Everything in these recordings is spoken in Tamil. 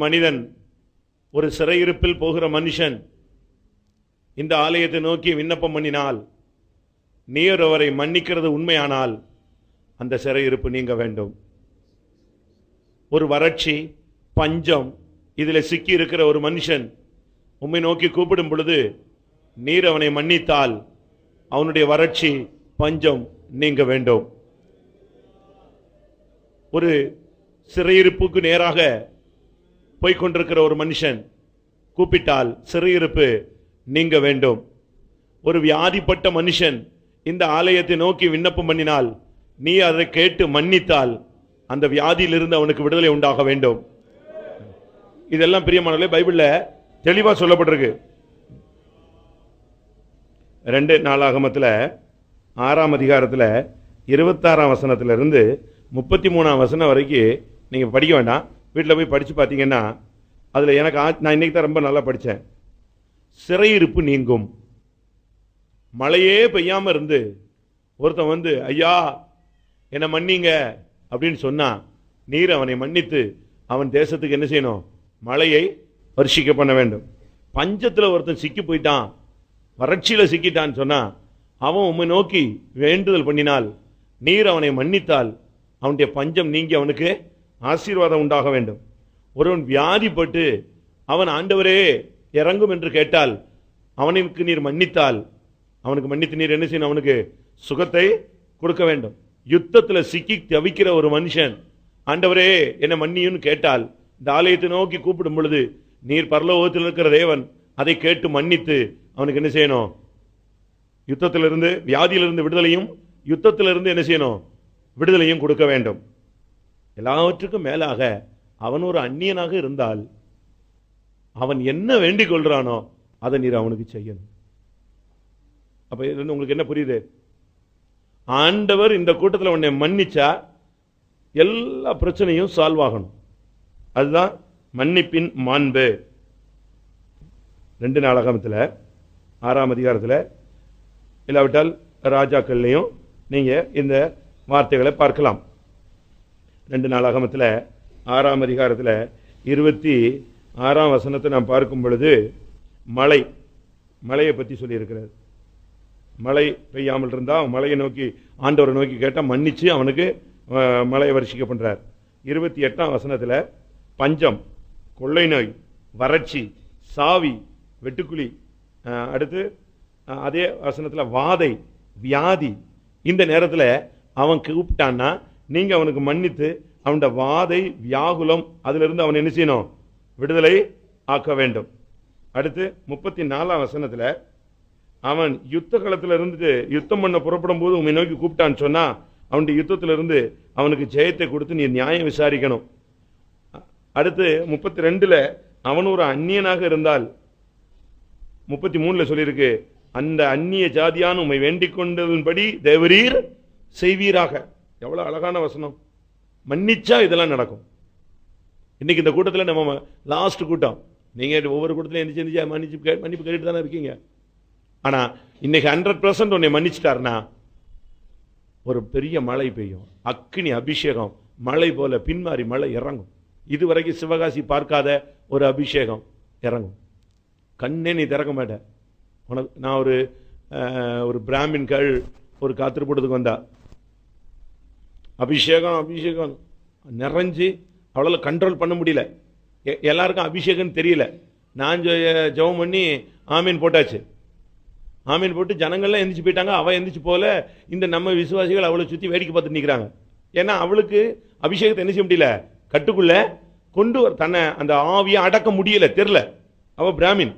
மனிதன், ஒரு சிறையிருப்பில் போகிற மனுஷன் இந்த ஆலயத்தை நோக்கி விண்ணப்பம் பண்ணினால், நீர் அவரை மன்னிக்கிறது உண்மையானால் அந்த சிறையிருப்பு நீங்க வேண்டும். ஒரு வறட்சி, பஞ்சம் இதில் சிக்கி இருக்கிற ஒரு மனுஷன் உம்மை நோக்கி கூப்பிடும் பொழுது நீர் அவனை மன்னித்தால் அவனுடைய வறட்சி, பஞ்சம் நீங்க வேண்டும். ஒரு சிறையிருப்புக்கு நேராக போய்கொண்டிருக்கிற ஒரு மனுஷன் கூப்பிட்டால் சிறையிருப்பு நீங்க வேண்டும். ஒரு வியாதிப்பட்ட மனுஷன் இந்த ஆலயத்தை நோக்கி விண்ணப்பம் பண்ணினால், நீ அதை கேட்டு மன்னித்தால் அந்த வியாதியிலிருந்து அவனுக்கு விடுதலை உண்டாக வேண்டும். இதெல்லாம் பிரியமானவர்களே பைபிள்ல தெளிவா சொல்லப்பட்டிருக்கு. 2 நாளாகமத்தில் 6ஆம் அதிகாரத்தில் 26ஆம் வசனத்திலிருந்து 33ஆம் வசனம் வரைக்கும் நீங்கள் படிக்க வேண்டாம், வீட்டில் போய் படித்து பார்த்தீங்கன்னா அதில் எனக்கு நான் இன்னைக்கு தான் ரொம்ப நல்லா படித்தேன். சிறையிருப்பு நீங்கும். மழையே பெய்யாமல் இருந்து ஒருத்தன் வந்து ஐயா என்னை மன்னிங்க அப்படின்னு சொன்னா, நீர் அவனை மன்னித்து அவன் தேசத்துக்கு என்ன செய்யணும்? மழையை வருஷிக்க பண்ண வேண்டும். பஞ்சத்தில் ஒருத்தன் சிக்கி போயிட்டான், வறட்சியில் சிக்கிட்டான்னு சொன்னா, அவன் உம்மை நோக்கி வேண்டுதல் பண்ணினால், நீர் அவனை மன்னித்தால் அவனுடைய பஞ்சம் நீங்கி அவனுக்கு ஆசீர்வாதம் உண்டாக வேண்டும். ஒருவன் வியாதிப்பட்டு அவன் ஆண்டவரே இறங்கும் என்று கேட்டால், அவனுக்கு நீர் மன்னித்தால், அவனுக்கு மன்னித்து நீர் என்ன செய்யணும்? அவனுக்கு சுகத்தை கொடுக்க வேண்டும். யுத்தத்தில் சிக்கி தவிக்கிற ஒரு மனுஷன் ஆண்டவரே என்னை மன்னியுன்னு கேட்டால், இந்த ஆலயத்தை நோக்கி கூப்பிடும் பொழுது நீர் பரலோகத்தில் இருக்கிற தேவன் அதை கேட்டு மன்னித்து அவனுக்கு என்ன செய்யணும்? யுத்தத்திலிருந்து, வியாதியிலிருந்து விடுதலையும், யுத்தத்திலிருந்து என்ன செய்யணும்? விடுதலையும் கொடுக்க வேண்டும். எல்லாவற்றுக்கும் மேலாக அவன் ஒரு அந்நியனாக இருந்தால் அவன் என்ன வேண்டிக் கொள்றானோ அதை நீர் அவனுக்கு செய்யணும். அப்ப உங்களுக்கு என்ன புரியுது? ஆண்டவர் இந்த கூட்டத்தில் உன்னை மன்னிச்சா எல்லா பிரச்சனையும் சால்வ் ஆகணும். அதுதான் மன்னிப்பின் மாண்பு. 2 நாளாகமத்தில் 6ஆம் அதிகாரத்தில், இல்லாவிட்டால் ராஜாக்கள்லையும் நீங்க இந்த வார்த்தைகளை பார்க்கலாம். 2 நாளாகமத்தில் 6ஆம் அதிகாரத்தில் 26ஆம் வசனத்தை நாம் பார்க்கும் பொழுது மழையை பற்றி சொல்லியிருக்கிறார். மழை பெய்யாமல் இருந்தால் மழையை நோக்கி ஆண்டவரை நோக்கி கேட்டால் மன்னிச்சு அவனுக்கு மழையை வருஷிக்க பண்றார். 28ஆம் வசனத்தில் பஞ்சம், கொள்ளை நோய், வறட்சி, சாவி, வெட்டுக்குழி, அடுத்து அதே வசனத்தில் வாதை, வியாதி. இந்த நேரத்தில் அவன் கூப்பிட்டான்னா நீங்க அவனுக்கு மன்னித்து அவனுடைய வாதை, வியாகுலம் அதிலிருந்து அவன் என்ன செய்யணும்? விடுதலை ஆக்க வேண்டும். அடுத்து 34ஆம் வசனத்தில் அவன் யுத்த களத்தில் இருந்து யுத்தம் பண்ண புறப்படும் போது உண்மை நோக்கி கூப்பிட்டான்னு சொன்னா அவனுடைய யுத்தத்திலிருந்து அவனுக்கு ஜெயத்தை கொடுத்து நீ நியாயம் விசாரிக்கணும். அடுத்து 32ல் அவன் ஒரு அந்நியனாக இருந்தால், 33ல் சொல்லியிருக்கு, அந்த அந்நிய ஜாதியான உம்மை வேண்டிக் கொண்டதன்படி தேவரீர் செய்வீராக. எவ்வளவு அழகான வசனம்! மன்னிச்சா இதெல்லாம் நடக்கும். இன்னைக்கு இந்த கூட்டத்தில் நம்ம லாஸ்ட் கூட்டம், நீங்க ஒவ்வொரு கூட்டத்திலும் எந்திரிச்சு மன்னிப்பு கேட்டு தானே இருக்கீங்க. ஆனா இன்னைக்கு 100% உன்னை மன்னிச்சிட்டாருன்னா ஒரு பெரிய மழை பெய்யும், அக்கினி அபிஷேகம் மழை போல பின்மாறி மழை இறங்கும். இதுவரைக்கும் சிவகாசி பார்க்காத ஒரு அபிஷேகம் இறங்கும். கண்ணே நீ திறக்க மாட்ட. உனக்கு நான் ஒரு பிராமின்கள் ஒரு காத்திருப்பதுக்கு வந்தா, அபிஷேகம் நிறைஞ்சு அவளால் கண்ட்ரோல் பண்ண முடியல. எல்லாருக்கும் அபிஷேகம் தெரியல. நான் ஜெபம் பண்ணி ஆமீன் போட்டாச்சு. ஆமீன் போட்டு ஜனங்கள்லாம் எந்திரிச்சு போயிட்டாங்க. அவள் எந்திரிச்சு போல இந்த நம்ம விசுவாசிகள் அவளை சுற்றி வேடிக்கை பார்த்துட்டு நிற்கிறாங்க. ஏன்னா அவளுக்கு அபிஷேகத்தை என்ன செய்ய முடியல, கட்டுக்குள்ள கொண்டு தன்னை அந்த ஆவியை அடக்க முடியல, தெரியல. அவள் பிராமின்.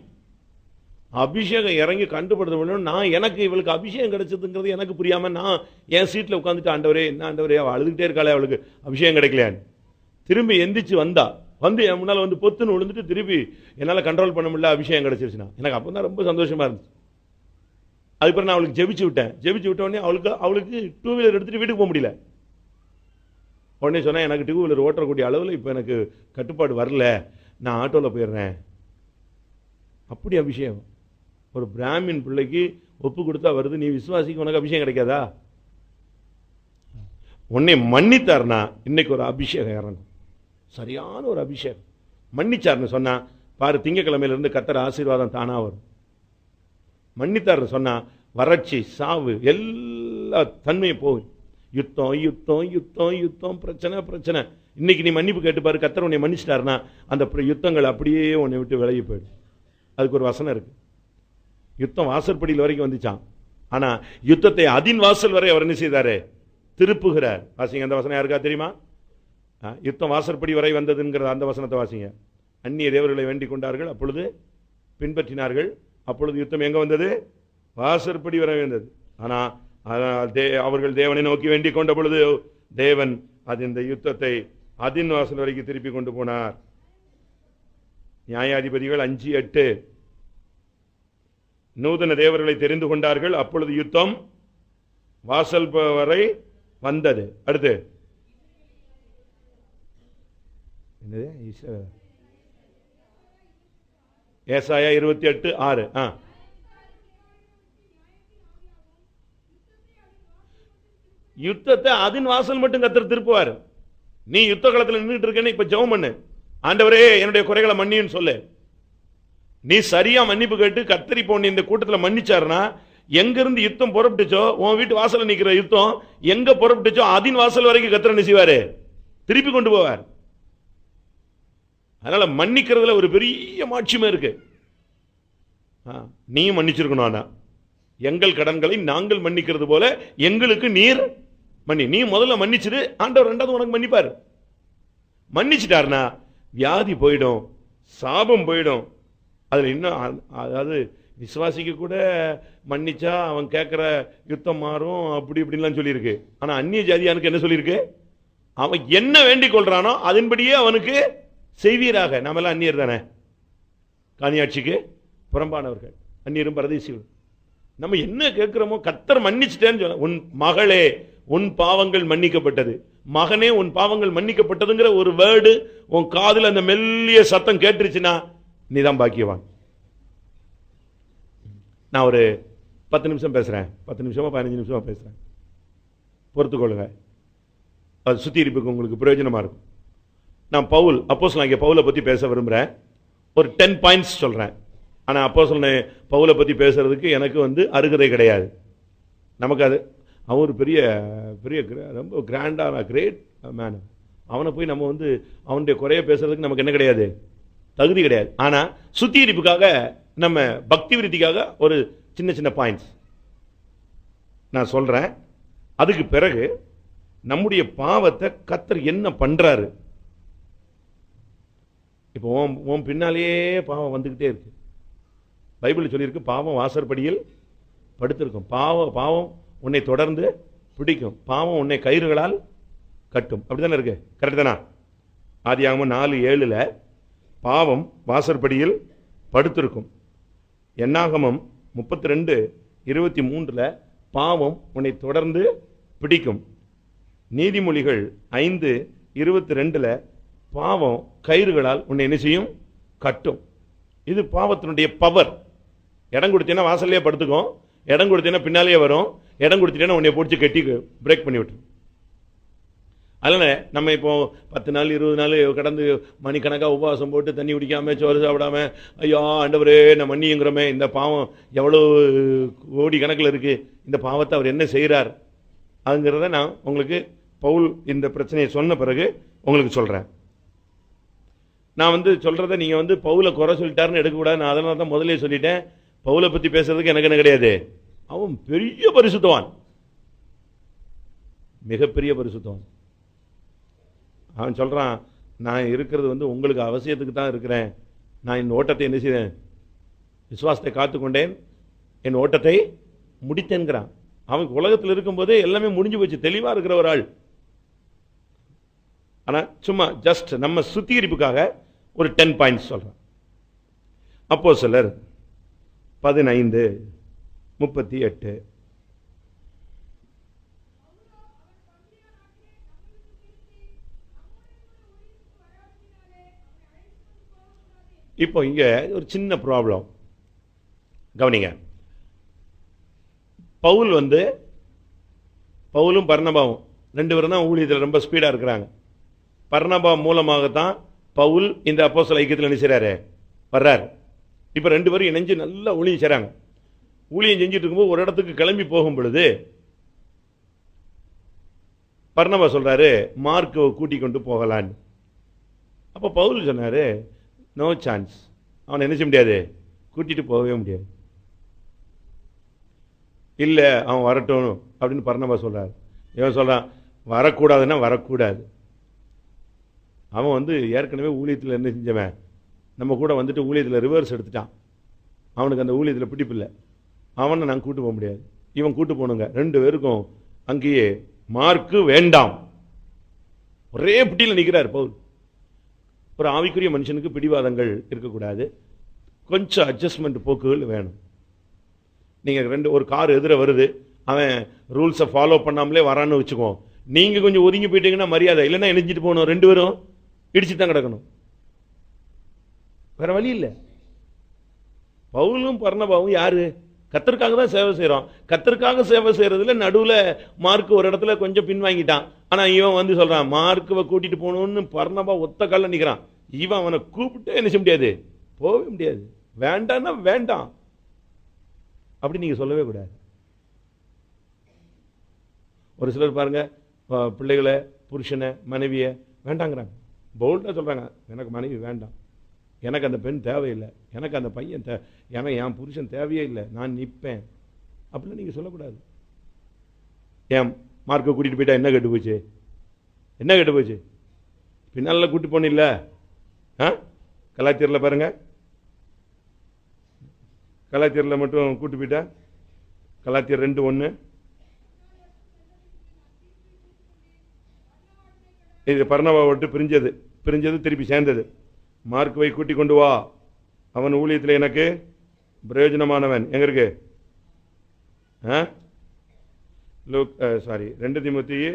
அபிஷேகம் இறங்கி கண்டுபடுத்த நான் எனக்கு இவளுக்கு அபிஷேகம் கிடைச்சதுங்கிறது எனக்கு புரியாம நான் என் சீட்டில் உட்காந்துட்டு ஆண்டவரே என்ன ஆண்டவரே அவள் அழுதுகிட்டே இருக்காளே அவளுக்கு அபிஷேகம் கிடைக்கலையான்னு திரும்பி எந்திரிச்சு வந்து என் முன்னால் வந்து பொத்துன்னு விழுந்துட்டு திருப்பி என்னால் கண்ட்ரோல் பண்ண முடியல, அபிஷேகம் கிடைச்சிருச்சுன்னா எனக்கு அப்போ தான் ரொம்ப சந்தோஷமா இருந்துச்சு. அதுக்கப்புறம் நான் அவளுக்கு ஜெபிச்சு விட்ட உடனே அவளுக்கு 2 வீலர் எடுத்துட்டு வீட்டுக்கு போக முடியல. உடனே சொன்னேன், எனக்கு 2 வீலர் ஓட்டக்கூடிய அளவில் இப்போ எனக்கு கட்டுப்பாடு வரல, நான் ஆட்டோவில் போயிடுறேன். அப்படி அபிஷேகம் ஒரு பிராமின் பிள்ளைக்கு ஒப்பு கொடுத்தா வருது. நீ விசுவாசிக்கு உனக்கு அபிஷேகம் கிடைக்காதா? உன்னை மன்னித்தார்னா இன்னைக்கு ஒரு அபிஷேகம் இறங்கும், சரியான ஒரு அபிஷேகம். மன்னிச்சார்னு சொன்னா பாரு, திங்கக்கிழமையிலிருந்து கர்த்தர் ஆசீர்வாதம் தானா வரும். மன்னித்தார்னு சொன்னா வறட்சி, சாவு, எல்லா தன்மையும் போகும். யுத்தம் யுத்தம் யுத்தம் யுத்தம், பிரச்சனை பிரச்சனை. இன்னைக்கு நீ மன்னிப்பு கேட்டு பாரு, கர்த்தர் உன்னை மன்னிச்சிட்டாருன்னா அந்த யுத்தங்கள் அப்படியே உன்னை விட்டு விலகி போயிடும். அதுக்கு ஒரு வசனம் இருக்கு. யுத்தம் வாசற்படியில் வரைக்கும் வந்துச்சான், ஆனா யுத்தத்தை அதின் வாசல் வரை அவர் என்ன செய்தாரு? திருப்புகிறார். வாசிங்க அந்த வசனம், யாருக்கா தெரியுமா? யுத்தம் வாசற்படி வரை வந்ததுங்கிற அந்த வசனத்தை வாசிங்க. அந்நிய தேவர்களை வேண்டிக் கொண்டார்கள், அப்பொழுது பின்பற்றினார்கள். அப்பொழுது யுத்தம் எங்க வந்தது? வாசற்படி வரை வந்தது. ஆனா அவர்கள் தேவனை நோக்கி வேண்டிக் கொண்ட பொழுது தேவன் அது இந்த யுத்தத்தை அதின் வாசல் வரைக்கும் திருப்பி கொண்டு போனார். நியாயாதிபதிகள் 5:8. நூதன தேவர்களை தெரிந்து கொண்டார்கள், அப்பொழுது யுத்தம் வாசல் வரை வந்தது. அடுத்து ஏசாயா 28:6. யுத்தத்தை அதின் வாசல் மட்டும் கர்த்தர் திருப்புவார். நீ யுத்த காலத்தில் நின்றுட்டு இருக்கேன்னு இப்ப ஜெபம் பண்ணு, ஆண்டவரே என்னுடைய குறைகளை மன்னின்னு சொல்லு. நீ சரியா மன்னிப்பு கேட்டு கர்த்தர் இப்போ இந்த கூட்டத்தில் மன்னிச்சாருன்னா, எங்கிருந்து யுத்தம் புறப்பட்டுச்சோ, உன் வீட்டு வாசல் நிற்கிற யுத்தம் எங்க புறப்பட்டுச்சோ அதின் வாசல் வரைக்கும் கர்த்தர் என்ன செய்வாரு? திருப்பி கொண்டு போவார். அதனால மன்னிக்கிறதுல ஒரு பெரிய மாட்சிமை இருக்கு. நீ மன்னிச்சிருக்கணும். ஆனா எங்கள் கடன்களை நாங்கள் மன்னிக்கிறது போல எங்களுக்கு நீர் மன்னி. நீ முதல்ல மன்னிச்சிரு, ஆண்டவர் ரெண்டாவது உனக்கு மன்னிப்பார். மன்னிச்சிட்டாருனா வியாதி போயிடும், சாபம் போயிடும். அதுல இன்னும் அதாவது விசுவாசிக்கு கூட மன்னிச்சா அவன் கேட்கிற யுத்தம் மாறும், அப்படி இப்படின்லாம் சொல்லியிருக்கு. ஆனா அந்நிய ஜாதியானுக்கு என்ன சொல்லியிருக்கு? அவன் என்ன வேண்டிக் கொள்றானோ அதன்படியே அவனுக்கு செய்வீராக. நாம எல்லாம் அந்நியர் தானே, காணியாட்சிக்கு புறம்பானவர்கள், அந்நியரும் பரதேசிகள். நம்ம என்ன கேட்கிறோமோ கர்த்தர் மன்னிச்சிட்டேன்னு சொல்ல. உன் மகளே உன் பாவங்கள் மன்னிக்கப்பட்டது, மகனே உன் பாவங்கள் மன்னிக்கப்பட்டதுங்கிற ஒரு வேர்டு உன் காதுல அந்த மெல்லிய சத்தம் கேட்டுருச்சுன்னா நீதான் பாக்கியவான். நான் ஒரு 10 நிமிஷம் பேசுறேன், 10 நிமிஷமா 15 நிமிஷமா பேசுறேன், பொறுத்துக்கொள்ளுங்க. அது சுத்திகரிப்புக்கு உங்களுக்கு பிரயோஜனமா இருக்கும். நான் பவுல் அப்போஸ்தலனாகிய பவுலை பத்தி பேச விரும்புறேன். ஒரு 10 பாயிண்ட்ஸ் சொல்றேன். ஆனா அப்போஸ்தலன் பவுலை பத்தி பேசுறதுக்கு எனக்கு அருகதை கிடையாது. நமக்கு அது அவர் பெரிய பெரிய ரொம்ப கிராண்டான கிரேட் மேன். அவனை போய் நம்ம அவனுடைய குறைய பேசுறதுக்கு நமக்கு என்ன கிடையாது? தகுதி கிடையாது. ஆனா சுத்திகரிப்புக்காக, நம்ம பக்தி விருத்திக்காக ஒரு சின்ன சின்ன பாயிண்ட்ஸ் நான் சொல்றேன். அதுக்கு பிறகு நம்முடைய பாவத்தை கர்த்தர் என்ன பண்றாரு. இப்போ உன் பின்னாலேயே பாவம் வந்துகிட்டே இருக்கு. பைபிள் சொல்லியிருக்கு, பாவம் வாசற்படியில் படுத்திருக்கும். பாவம் உன்னை தொடர்ந்து பிடிக்கும், பாவம் உன்னை கயிறுகளால் கட்டும். அப்படித்தானே இருக்கு? கரெக்ட் தானா? ஆதியாகமம் 4:7 பாவம் வாசற்படியில் படுத்திருக்கும். என்னாகமம் 32:23 பாவம் உன்னை தொடர்ந்து பிடிக்கும். நீதிமொழிகள் 5:22 பாவம் கயிறுகளால் உன்னை என்ன செய்யும்? கட்டும். இது பாவத்தினுடைய பவர். இடம் கொடுத்தீங்கன்னா வாசல்லையே படுத்துக்கும், இடம் கொடுத்தீங்கன்னா பின்னாலேயே வரும், இடம் கொடுத்தீங்கன்னா உன்னை பிடிச்சி கட்டி பிரேக் பண்ணி விட்டுரும். அதனால நம்ம இப்போ 10 நாள் 20 நாள் கடந்து மணிக்கணக்காக உபவாசம் போட்டு தண்ணி குடிக்காம சோறு சாப்பிடாம ஐயோ ஆண்டவரே நான் மன்னியுங்கிறோமே, இந்த பாவம் எவ்வளோ கோடி கணக்கில் இருக்கு, இந்த பாவத்தை அவர் என்ன செய்கிறார் அதுங்கிறத நான் உங்களுக்கு பவுல் இந்த பிரச்சனையை சொன்ன பிறகு உங்களுக்கு சொல்றேன். நான் சொல்றத நீங்க பவுலை குறை சொல்லிட்டாருன்னு எடுக்கக்கூடாது. நான் அதனால தான் முதலே சொல்லிட்டேன், பவுலை பத்தி பேசுறதுக்கு எனக்கு என்ன கிடையாது. அவன் பெரிய பரிசுத்தவான், மிகப்பெரிய பரிசுத்தவான். அவன் சொல்றான், நான் இருக்கிறது உங்களுக்கு அவசியத்துக்கு தான் இருக்கிறேன், நான் என் ஓட்டத்தை என்ன செய்தேன்? விசுவாசத்தை காத்துக்கொண்டேன், என் ஓட்டத்தை முடித்தேன்கிறான். அவன் உலகத்தில் இருக்கும்போதே எல்லாமே முடிஞ்சு போச்சு, தெளிவா இருக்கிற ஒரு ஆள். ஆனா சும்மா ஜஸ்ட் நம்ம சுத்திகரிப்புக்காக ஒரு 10 பாயிண்ட்ஸ் சொல்றேன். அப்போஸ்தலர் 15:38 இப்போ இங்க ஒரு சின்ன ப்ராப்ளம் கவனிங்க. பவுலும் பர்னபாவும் 2 பேரும் தான் ஊழியத்தில் ரொம்ப ஸ்பீடா இருக்கிறாங்க. பர்னபா மூலமாகத்தான் பவுல் இந்த அப்போஸ்தல ஐக்கியத்தில் என்ன செய்றாரு, வர்றாரு. இப்ப ரெண்டு பேரும் இணைஞ்சு நல்லா ஊழியம் செய்றாங்க. ஊழியம் செஞ்சுட்டு இருக்கும்போது ஒரு இடத்துக்கு கிளம்பி போகும் பொழுது பர்னபா சொல்றாரு, மார்க்கை கூட்டி கொண்டு போகலான்னு. அப்ப பவுல் சொன்னாரு, நோ சான்ஸ், அவனை என்ன செய்ய முடியாது, கூட்டிட்டு போகவே முடியாது. இல்ல அவன் வரட்டும் அப்படின்னு பர்னபா சொல்றாரு. இவன் சொல்றான், வரக்கூடாதுன்னா வரக்கூடாது. அவன் ஏற்கனவே ஊழியத்தில் என்ன செஞ்சவன், நம்ம கூட வந்துட்டு ஊழியத்தில் ரிவர்ஸ் எடுத்துட்டான். அவனுக்கு அந்த ஊழியத்தில் பிடிப்பில்லை. அவனை நான் கூட்டு போக முடியாது, இவன் கூட்டு போனுங்க. ரெண்டு பேருக்கும் அங்கேயே மார்க்கு வேண்டாம். ஒரே பிடியில் நிற்கிறார் பவுல். ஒரு ஆவிக்குரிய மனுஷனுக்கு பிடிவாதங்கள் இருக்கக்கூடாது, கொஞ்சம் அட்ஜஸ்ட்மெண்ட் போக்குகள் வேணும். நீங்க ஒரு கார் எதிர வருது, அவன் ரூல்ஸை ஃபாலோ பண்ணாமலே வரான்னு வச்சுக்கோ, நீங்க கொஞ்சம் ஒதுங்கி போயிட்டீங்கன்னா மரியாதை, இல்லைன்னா இணைஞ்சிட்டு போகணும், ரெண்டு பேரும் இடிச்சு தான் கிடக்கணும், வேற வழி இல்லை. பவுலும் பர்னபாவும் யாரு, கர்த்தருக்காக தான் சேவை செய்யறோம். கர்த்தருக்காக சேவை செய்யறதுல நடுவுல மார்க் ஒரு இடத்துல கொஞ்சம் பின்வாங்கிட்டான். ஆனா இவன் சொல்றான், மார்க்கவை கூட்டிட்டு போகணும்னு பர்னபா ஒத்த கால்ல நிக்கிறான். இவன் அவனை கூப்பிட்டு என்ன செய்ய முடியாது, போகவே முடியாது. வேண்டாம்னா வேண்டாம், அப்படி நீங்க சொல்லவே கூடாது. ஒரு சிலர் பாருங்க, பிள்ளைகளை, புருஷனை, மனைவிய வேண்டாங்கிறாங்க, போல்டா சொல்றாங்க, எனக்கு மனைவி வேண்டாம், எனக்கு அந்த பெண் தேவையில்லை, எனக்கு அந்த பையன் எனக்கு என் புருஷன் தேவையே இல்லை, நான் நிற்பேன் அப்படிலாம் நீங்கள் சொல்லக்கூடாது. ஏன் மார்க்கை கூட்டிகிட்டு போயிட்டா என்ன கெட்டு போச்சு, என்ன கெட்டு போச்சு, பின்னால் கூட்டி போனில்ல. கலாத்தியரில் பாருங்க, கலாத்தியரில் மட்டும் கூட்டி போயிட்டா, கலாத்தியர் 2:1, இது பர்னபா விட்டு பிரிஞ்சது திருப்பி சேர்ந்தது. மார்க்குவை கூட்டி கொண்டு வா, அவன் ஊழியத்தில் எனக்கு பிரயோஜனமானவன். எங்க இருக்கு, 2 தீமோத்தேயு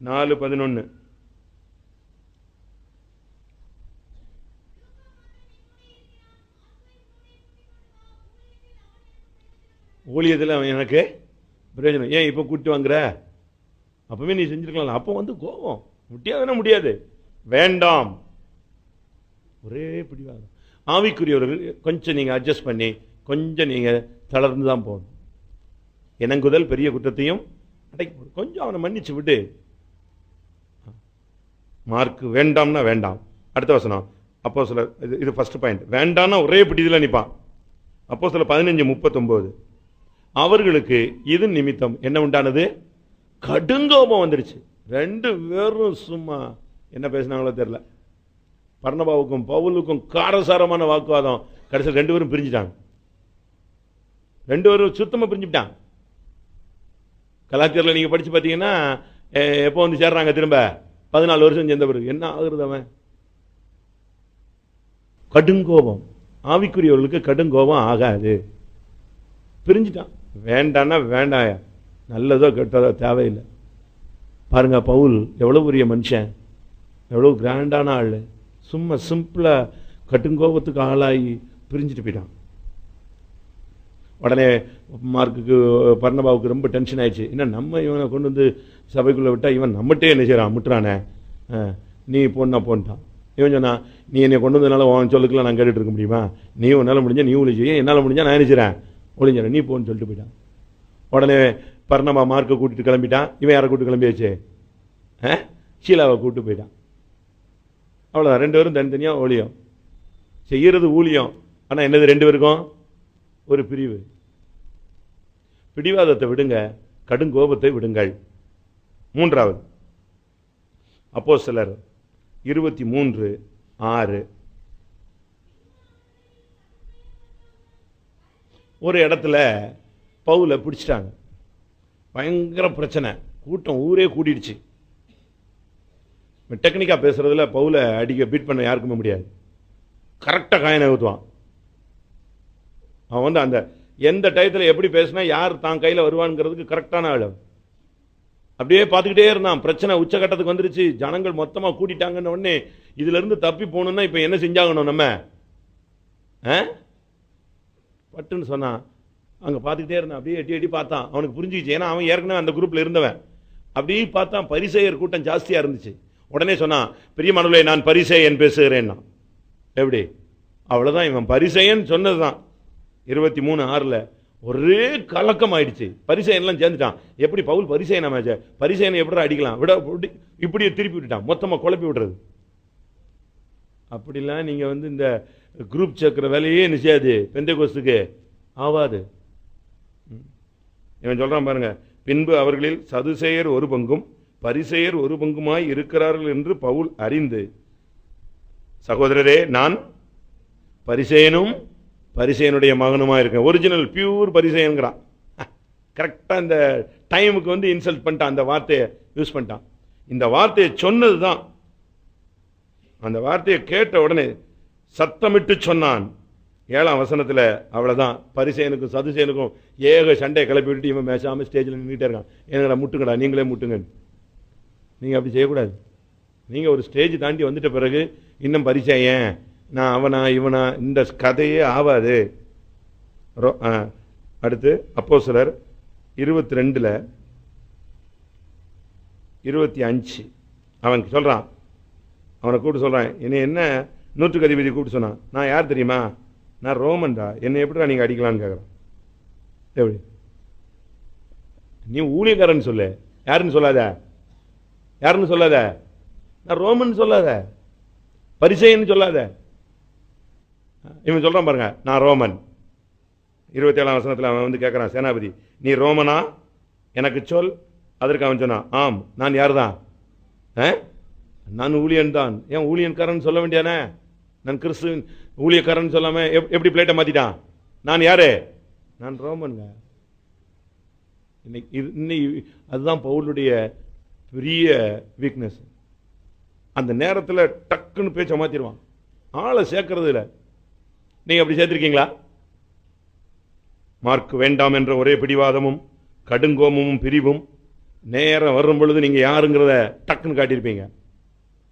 4:11. ஊழியத்தில் அவன் எனக்கு பிரயோஜனம். ஏன் இப்போ கூட்டி வாங்குற, அப்பவே நீ செஞ்சிருக்கலாம். அப்போ கோபம், முடியாதுன்னா முடியாது, வேண்டாம், ஒரே பிடிவாதம். ஆவிக்குரியவர்கள் கொஞ்சம் நீங்க அட்ஜஸ்ட் பண்ணி கொஞ்சம் நீங்க தளர்ந்து தான் போகணும். இணங்குதல் பெரிய குற்றத்தையும் அடைக்க, கொஞ்சம் அவனை மன்னிச்சு விட்டு. மார்க் வேண்டாம்னா வேண்டாம். அடுத்த வசனம் அப்போஸ்தலர், இது ஃபர்ஸ்ட் பாயிண்ட். வேண்டாம்னா ஒரே பிடிதில் நிற்பான். அப்போஸ்தலர் 15:39, அவர்களுக்கு இது நிமித்தம் என்ன உண்டானது, கடுங்கோபம் வந்துருச்சு. ரெண்டு பேரும் சும்மா என்ன பேசினாங்களோ தெரியல. பர்னபாவுக்கும் பவுலுக்கும் காரசாரமான வாக்குவாதம். கடைசியில் ரெண்டு பேரும் பிரிஞ்சுட்டாங்க, ரெண்டு பேரும் சுத்தமா பிரிஞ்சுட்டாங்க. கலாச்சாரத்தில் நீங்க படிச்சு பார்த்தீங்கன்னா எப்போ சேர்றாங்க, திரும்ப 14 வருஷம் சேர்ந்த பிறகு என்ன ஆகுறது, அவன் கடுங்கோபம். ஆவிக்குரியவர்களுக்கு கடுங்கோபம் ஆகாது, பிரிஞ்சுட்டான். வேண்டான்னா வேண்டாயா, நல்லதோ கெட்டதோ தேவையில்லை. பாருங்க பவுல் எவ்வளவு பெரிய மனுஷன், எவ்வளவு கிராண்டான ஆள், சும்மா சிம்பிளா கட்டுங்கோபத்துக்கு ஆளாகி பிரிஞ்சுட்டு போயிட்டான். உடனே மார்க்குக்கு பர்னபாவுக்கு ரொம்ப டென்ஷன் ஆயிடுச்சு. என்ன நம்ம இவனை கொண்டு சபைக்குள்ள விட்டா இவன் நம்மகிட்டே என்ன செய்யறான், முட்டுறானே, நீ போனா போன்ட்டான். இவன் சொன்னா, நீ என்னை கொண்டு வந்ததுனால உன் சொல்லுக்குலாம் நான் கேட்டுட்டு இருக்க முடியுமா, நீ உன்னால முடிஞ்சா நீ ஒழிச்சு, என்னால் முடிஞ்சா நான் நினைச்சிடறேன் ஒழிஞ்சிடறேன், நீ போன்னு சொல்லிட்டு போயிட்டான். உடனே பர்னபா மார்க்கை கூட்டிட்டு கிளம்பிட்டான். இவன் யாரை கூட்டு கிளம்பியாச்சு, ஷீலாவை கூட்டு போயிட்டான். அவ்வளோதான், ரெண்டு பேரும் தனித்தனியாக ஊழியம் செய்யறது ஊழியம். ஆனால் என்னது, ரெண்டு பேருக்கும் ஒரு பிரிவு. பிடிவாதத்தை விடுங்க, கடுங்கோபத்தை விடுங்கள். மூன்றாவது அப்போஸ்தலர் 23:6, ஒரு இடத்துல பவுலை பிடிச்சிட்டாங்க, பயங்கர பிரச்சனை, கூட்டம் ஊரே கூட்டிடுச்சு. டெக்னிக்கா பேசுறதுல பவுலை அடிக்க பீட் பண்ண யாருக்குமே முடியாது. கரெக்டா காயினை ஊத்துவான் அவன். அந்த எந்த டயத்தில் எப்படி பேசினா யார் தான் கையில வருவான்ங்கிறதுக்கு கரெக்டான ஆளு. அப்படியே பார்த்துக்கிட்டே இருந்தான். பிரச்சனை உச்சகட்டத்துக்கு வந்துருச்சு, ஜனங்கள் மொத்தமா கூட்டிட்டாங்கன்னு உடனே இதுல இருந்து தப்பி போகணும்னா இப்ப என்ன செஞ்சாகணும், நம்ம பட்டுன்னு சொன்னான். அங்க பார்த்துக்கிட்டே இருந்தான், அப்படியே எட்டி எட்டி பார்த்தான். அவனுக்கு புரிஞ்சுச்சு, ஏன்னா அவன் ஏற்கனவே அந்த குரூப்ல இருந்தவன். அப்படியே பார்த்தான், பரிசேயர் கூட்டம் ஜாஸ்தியா இருந்துச்சு. உடனே சொன்னான், பிரியமானவர்களே நான் பரிசேயன் பேசுகிறேன்னா. எப்படி? அவ்வளவுதான், இவன் பரிசேயன் சொன்னதுதான். 23:6 ஒரே கலக்கம் ஆயிடுச்சு. பரிசேயன்லாம் சேர்ந்துட்டான். எப்படி பவுல் பரிசேயன் அமைச்ச? பரிசேயனை எப்படி அடிக்கலாம்? விட இப்படியே திருப்பி விட்டுட்டான், மொத்தமா குழப்பி விடுறது. அப்படிலாம் நீங்க இந்த குரூப் சேர்க்கிற வேலையே நிச்சயாது, பெந்தேகோஸ்துக்கு ஆவாது. இவன் சொல்றான் பாருங்க, பின்பு அவர்களில் சதுசேயர் ஒரு பங்கும் பரிசேயர் ஒரு பங்குமாய் இருக்கிறார்கள் என்று பவுல் அறிந்து, சகோதரரே நான் பரிசேயனும் பரிசேயனுடைய மகனுமா இருக்கேன். ஒரிஜினல் பியூர் பரிசேயன்கிறான். கரெக்டா இந்த டைமுக்கு இன்சல்ட் பண்ணிட்டான், அந்த வார்த்தையை யூஸ் பண்ணிட்டான். இந்த வார்த்தையை சொன்னதுதான், அந்த வார்த்தையை கேட்ட உடனே சத்தமிட்டு சொன்னான். 7ஆம் வசனத்துல அவ்வளவுதான். பரிசேயனுக்கும் சதுசேயனுக்கும் ஏக சண்டையை கிளப்பி விட்டு இவன் பேசாம ஸ்டேஜில் நின்றுட்டே இருக்கான். எனக்கடா முட்டுங்கடா, நீங்களே முட்டுங்க. நீங்க அப்படி செய்யக்கூடாது. நீங்க ஒரு ஸ்டேஜ் தாண்டி வந்துட்ட பிறகு இன்னும் பரிசேயன் நான் அவனா இவனா இந்த கதையே ஆவாது. அடுத்து அப்போஸ்தலர் 22:25 அவன் சொல்றான், அவனை கூப்பிட்டு சொல்றான், என்ன நூற்றுக்கு அதிபதி கூப்பிட்டு சொன்னான், நான் யார் தெரியுமா? நான் ரோமன்டா, என்னை எப்படிடா நீங்க அடிக்கலான்னு கேட்கறான். எப்படி? நீ ஊழியக்காரன் சொல்லு, யாருன்னு சொல்லாத, யாருன்னு சொல்லாத, நான் ரோமன் சொல்லாத, பரிசேயன்னு சொல்லாத. இவன் சொல்றான் பாருங்க, நான் ரோமன். 27ஆம் வசனத்தில் அவன் கேட்கறான், சேனாபதி நீ ரோமனா எனக்கு சொல். அதற்கு அவன் சொன்னான், ஆம் நான் யார் தான்? நான் ஊழியன் தான். ஏன் ஊழியன்காரன் சொல்ல வேண்டியானே? நான் கிறிஸ்துவின் ஊழியக்காரன் சொல்லாம எப்படி பிளேட்டை மாத்திட்டான்? நான் யாரு? நான் ரோமன். அதுதான் பவுலுடைய பெரிய வீக்னஸ். அந்த நேரத்தில் டக்குன்னு பேச்ச மாத்திடுவான், ஆளை சேர்க்கறது இல்லை. நீங்க அப்படி சேர்த்திருக்கீங்களா? மார்க் வேண்டாம் என்ற ஒரே பிடிவாதமும் கடுங்கோமும் பிரிவும் நேரம் வரும் பொழுது நீங்க யாருங்கிறத டக்குன்னு காட்டியிருப்பீங்க.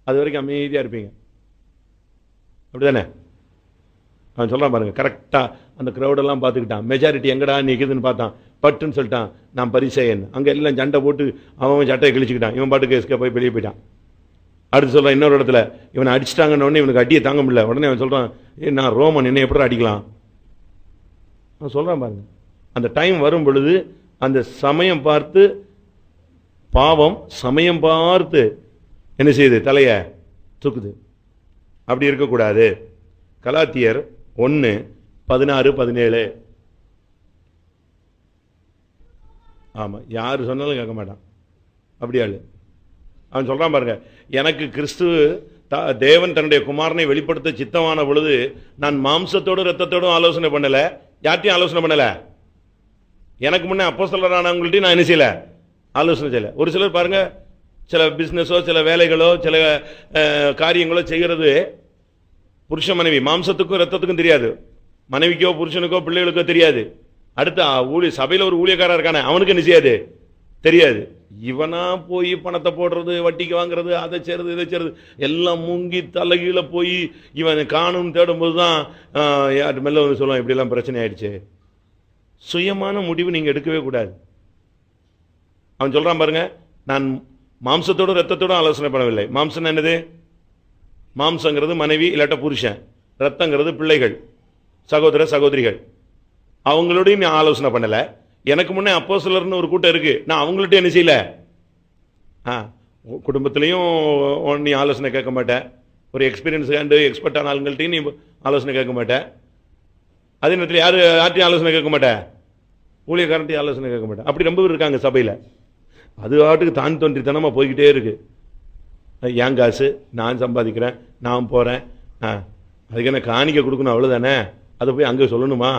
அது வரைக்கும் அமைதியா இருப்பீங்க. அப்படிதானே? அவன் சொல்றான் பாருங்க, கரெக்டா அந்த கிரௌடெல்லாம் பார்த்துக்கிட்டான். மெஜாரிட்டி எங்கடா நிற்குதுன்னு பார்த்தான், பட்டுன்னு சொல்லிட்டான், நான் பரிசேயன். அங்க எல்லாம் சண்டை போட்டு அவன் சட்டையை கிழிச்சுக்கிட்டான். இவன் பாட்டுக்கு எஸ்கேப் போய் வெளியே போயிட்டான். அடுத்து சொல்றான், இன்னொரு இடத்துல இவனை அடிச்சிட்டாங்கன்னு உடனே இவனுக்கு அடியை தாங்க முடியல. உடனே அவன் சொல்றான், நான் ரோமன், என்ன எப்படி அடிக்கலாம்? அவன் சொல்றான் பாருங்க, அந்த டைம் வரும் பொழுது அந்த சமயம் பார்த்து, பாவம் சமயம் பார்த்து என்ன செய்யுது? தலைய தூக்குது. அப்படி இருக்கக்கூடாது. கலாத்தியர் 1:16-17. ஆமா, யாரு சொன்னாலும் கேட்க மாட்டான். அப்படியா? அவன் சொல்றான் பாருங்க, எனக்கு கிறிஸ்து தேவன் தன்னுடைய குமாரனை வெளிப்படுத்த சித்தமான பொழுது நான் மாம்சத்தோடு ரத்தத்தோடும் ஆலோசனை பண்ணல, யார்ட்டையும் ஆலோசனை பண்ணல. எனக்கு முன்னே அப்போஸ்தலரானவங்கள்ட்டையும் நான் என்ன செய்யல? ஆலோசனை செய்யல. ஒரு சிலர் பாருங்க, சில பிசினஸோ சில வேலைகளோ சில காரியங்களோ செய்கிறது புருஷ மனைவி மாம்சத்துக்கும் ரத்தத்துக்கும் தெரியாது, மனைவிக்கோ புருஷனுக்கோ பிள்ளைகளுக்கோ தெரியாது. அடுத்த சபையில் ஒரு ஊழியக்காரர் இருக்கானே, அவனுக்கு என்ன செய்யாது? தெரியாது. இவனா போய் பணத்தை போடுறது, வட்டிக்கு வாங்குறது, அதை செய்றது இதை செய்றது எல்லாம் மூங்கி தலைகீழ போய் இவன் காணும் தேடும் போதுதான் யார் மெல்ல வந்து சொல்லுவான், இப்படி எல்லாம் பிரச்சனை ஆயிடுச்சு. சுயமான முடிவு நீங்க எடுக்கவே கூடாது. அவன் சொல்றான் பாருங்க, நான் மாம்சத்தோட ரத்தத்தோட ஆலோசனை பண்ணவில்லை. மாம்சம் என்னது? மாம்சங்கிறது மனைவி இல்லாட்ட புருஷன், ரத்தங்கிறது பிள்ளைகள், சகோதர சகோதரிகள். அவங்களோடையும் நீ ஆலோசனை பண்ணல. எனக்கு முன்னே அப்போஸ்தலர்னு ஒரு கூட்டம் இருக்கு, நான் அவங்கள்ட்ட என்ன செய்யல? குடும்பத்திலையும் நீ ஆலோசனை கேட்க மாட்டேன். ஒரு எக்ஸ்பீரியன்ஸ் அண்ட் எக்ஸ்பர்ட்டான ஆளுங்கள்ட்டையும் நீ ஆலோசனை கேட்க மாட்டேன். அதே நேரத்தில் யார்ட்டையும் ஆலோசனை கேட்க மாட்டேன், ஊழியக்காரன்ட்டையும் ஆலோசனை கேட்க மாட்டேன். அப்படி ரொம்ப பேர் இருக்காங்க சபையில். அது ஆட்டுக்கு தான் தோன்றித்தனமா போய்கிட்டே இருக்கு. என் காசு நான் சம்பாதிக்கிறேன், நான் போறேன், அதுக்கு என்ன காணிக்க கொடுக்கணும், அவ்வளவுதானே. அதை போய் அங்கே சொல்லணுமா,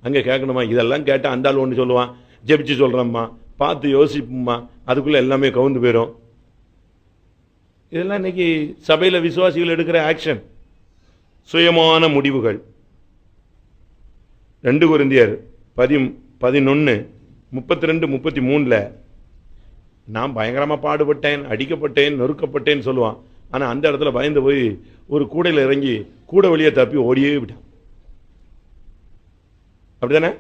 அங்கே கேட்கணுமா? இதெல்லாம் கேட்டால் அந்த ஆள் ஒன்று சொல்லுவான், ஜெபிச்சு சொல்கிறோம்மா, பார்த்து யோசிப்போம்மா, அதுக்குள்ளே எல்லாமே கவுந்து போயிடும். இதெல்லாம் இன்னைக்கு சபையில் விசுவாசிகள் எடுக்கிற ஆக்ஷன், சுயமான முடிவுகள். 2 கொரிந்தியர் 11:32-33 நான் பயங்கரமாக பாடுபட்டேன், அடிக்கப்பட்டேன், நொறுக்கப்பட்டேன்னு சொல்லுவான். ஆனால் அந்த இடத்துல பயந்து போய் ஒரு கூடையில் இறங்கி கூட வழியை தப்பி ஓடியே விட்டான். அப்படிதானே?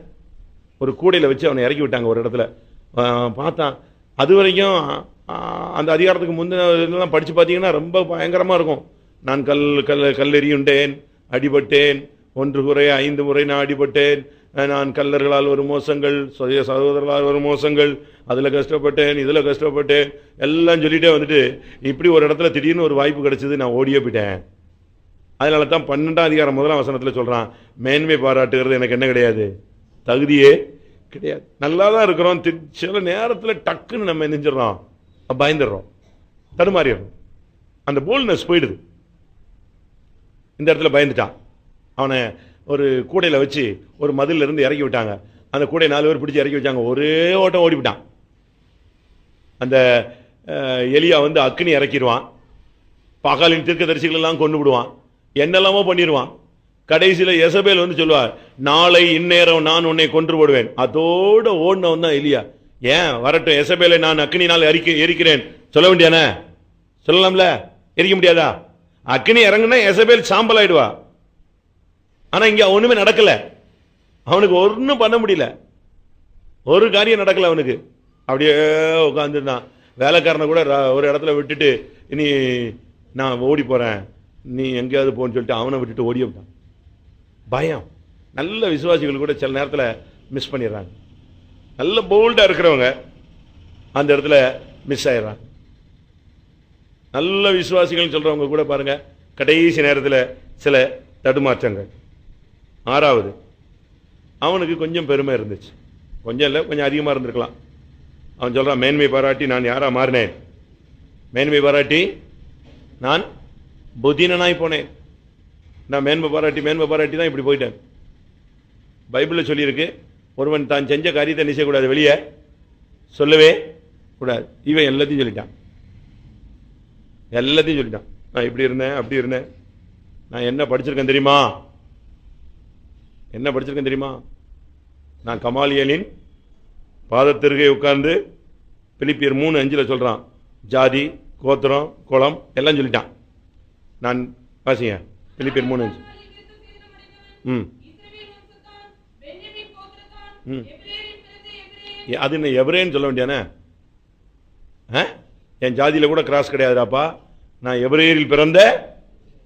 ஒரு கூடையில் வச்சு அவனை இறக்கி விட்டாங்க. ஒரு இடத்துல பார்த்தான், அது வரைக்கும் அந்த அதிகாரத்துக்கு முந்தின படித்து பார்த்தீங்கன்னா ரொம்ப பயங்கரமாக இருக்கும். நான் கல்லெறியுண்டேன், அடிபட்டேன், 1 குறை 5 முறை நான் அடிபட்டேன், நான் கல்லர்களால் ஒரு மோசங்கள், சகோதரர்களால் ஒரு மோசங்கள், அதில் கஷ்டப்பட்டேன், இதில் கஷ்டப்பட்டேன் எல்லாம் சொல்லிட்டே வந்துட்டு இப்படி ஒரு இடத்துல திடீர்னு ஒரு வாய்ப்பு கிடைச்சது, நான் ஓடியே போயிட்டேன். அதனால தான் 12ஆம் அதிகாரம் 1ஆம் வசனத்தில் சொல்கிறான், மேன்மை பாராட்டுகிறது எனக்கு என்ன கிடையாது, தகுதியே கிடையாது. நல்லா தான் இருக்கிறோம், சில நேரத்தில் டக்குன்னு நம்ம நெஞ்சிடறோம், பயந்துடுறோம், தடுமாறிடுறோம், அந்த போல்ட்னஸ் போயிடுது. இந்த இடத்துல பயந்துட்டான். அவனை ஒரு கூடையில் வச்சு ஒரு மதிலில் இருந்து இறக்கி விட்டாங்க. அந்த கூடையை 4 பேர் பிடிச்சி இறக்கி வச்சாங்க. ஒரே ஓட்டம் ஓடிவிட்டான். அந்த எலியா வந்து அக்னி இறக்கிடுவான், பகலின் தீர்க்கதரிசிகள் எல்லாம் கொண்டு விடுவான், என்னெல்லாமோ பண்ணிடுவான். கடைசியில் எசபேல் வந்து சொல்லுவார், நாளை இந்நேரம் நான் உன்னை கொன்று போடுவேன். அதோட ஓடினவன் தான் எலியா. ஏன் வரட்டும், எசபேலை நான் அக்னினால் எரிக்கிறேன் சொல்ல வேண்டியானே, சொல்லலாம்ல, எரிக்க முடியாதா? அக்னி இறங்குனா எசபேல் சாம்பல் ஆயிடுவா. ஆனா இங்க ஒண்ணுமே நடக்கல, அவனுக்கு ஒன்னும் பண்ண முடியல, ஒரு காரியம் நடக்கல அவனுக்கு. அப்படியே உட்காந்துருந்தான். வேலைக்காரனை கூட ஒரு இடத்துல விட்டுட்டு, இனி நான் ஓடி போறேன், நீ எங்கேயாவது போன்னு சொல்லிட்டு அவனை விட்டுட்டு ஓடி விட்டான். பயம். நல்ல விசுவாசிகள் கூட சில நேரத்தில் மிஸ் பண்ணிடுறாங்க. நல்ல போல்டா இருக்கிறவங்க அந்த இடத்துல மிஸ் ஆயிடுறாங்க. நல்ல விசுவாசிகள் சொல்றவங்க கூட பாருங்க, கடைசி நேரத்தில் சில தடுமாற்றங்கள். 6வது, அவனுக்கு கொஞ்சம் பெருமை இருந்துச்சு, கொஞ்சம் இல்லை கொஞ்சம் அதிகமாக இருந்திருக்கலாம். அவன் சொல்றான், மேன்மை பாராட்டி நான் யாரா மாறினேன், மேன்மை பாராட்டி நான் புதினனாய் போனேன். நான் மேன்மை பாராட்டி தான் இப்படி போயிட்டேன். பைபிளில் சொல்லியிருக்கு, ஒருவன் தான் செஞ்ச காரியத்தை என்ன செய்யக்கூடாது, வெளியே சொல்லவே கூடாது. இவன் எல்லாத்தையும் சொல்லிட்டான், எல்லாத்தையும் சொல்லிட்டான். நான் இப்படி இருந்தேன், அப்படி இருந்தேன், நான் என்ன படிச்சிருக்கேன் தெரியுமா, என்ன படிச்சிருக்கேன் தெரியுமா, நான் கமாலியலின் பாதத்திற்கே உட்கார்ந்து, பிலிப்பியர் 3:5 சொல்றான், ஜாதி கோத்திரம் குலம் எல்லாம் சொல்லிட்டான். நான் வாசிங்க, பிலிப்பியர் 3:5. அது என்ன எவரேன்னு சொல்ல வேண்டியானே, என் ஜாதியில கூட கிராஸ் கிடையாதுடாப்பா, நான் எவரேரில் பிறந்த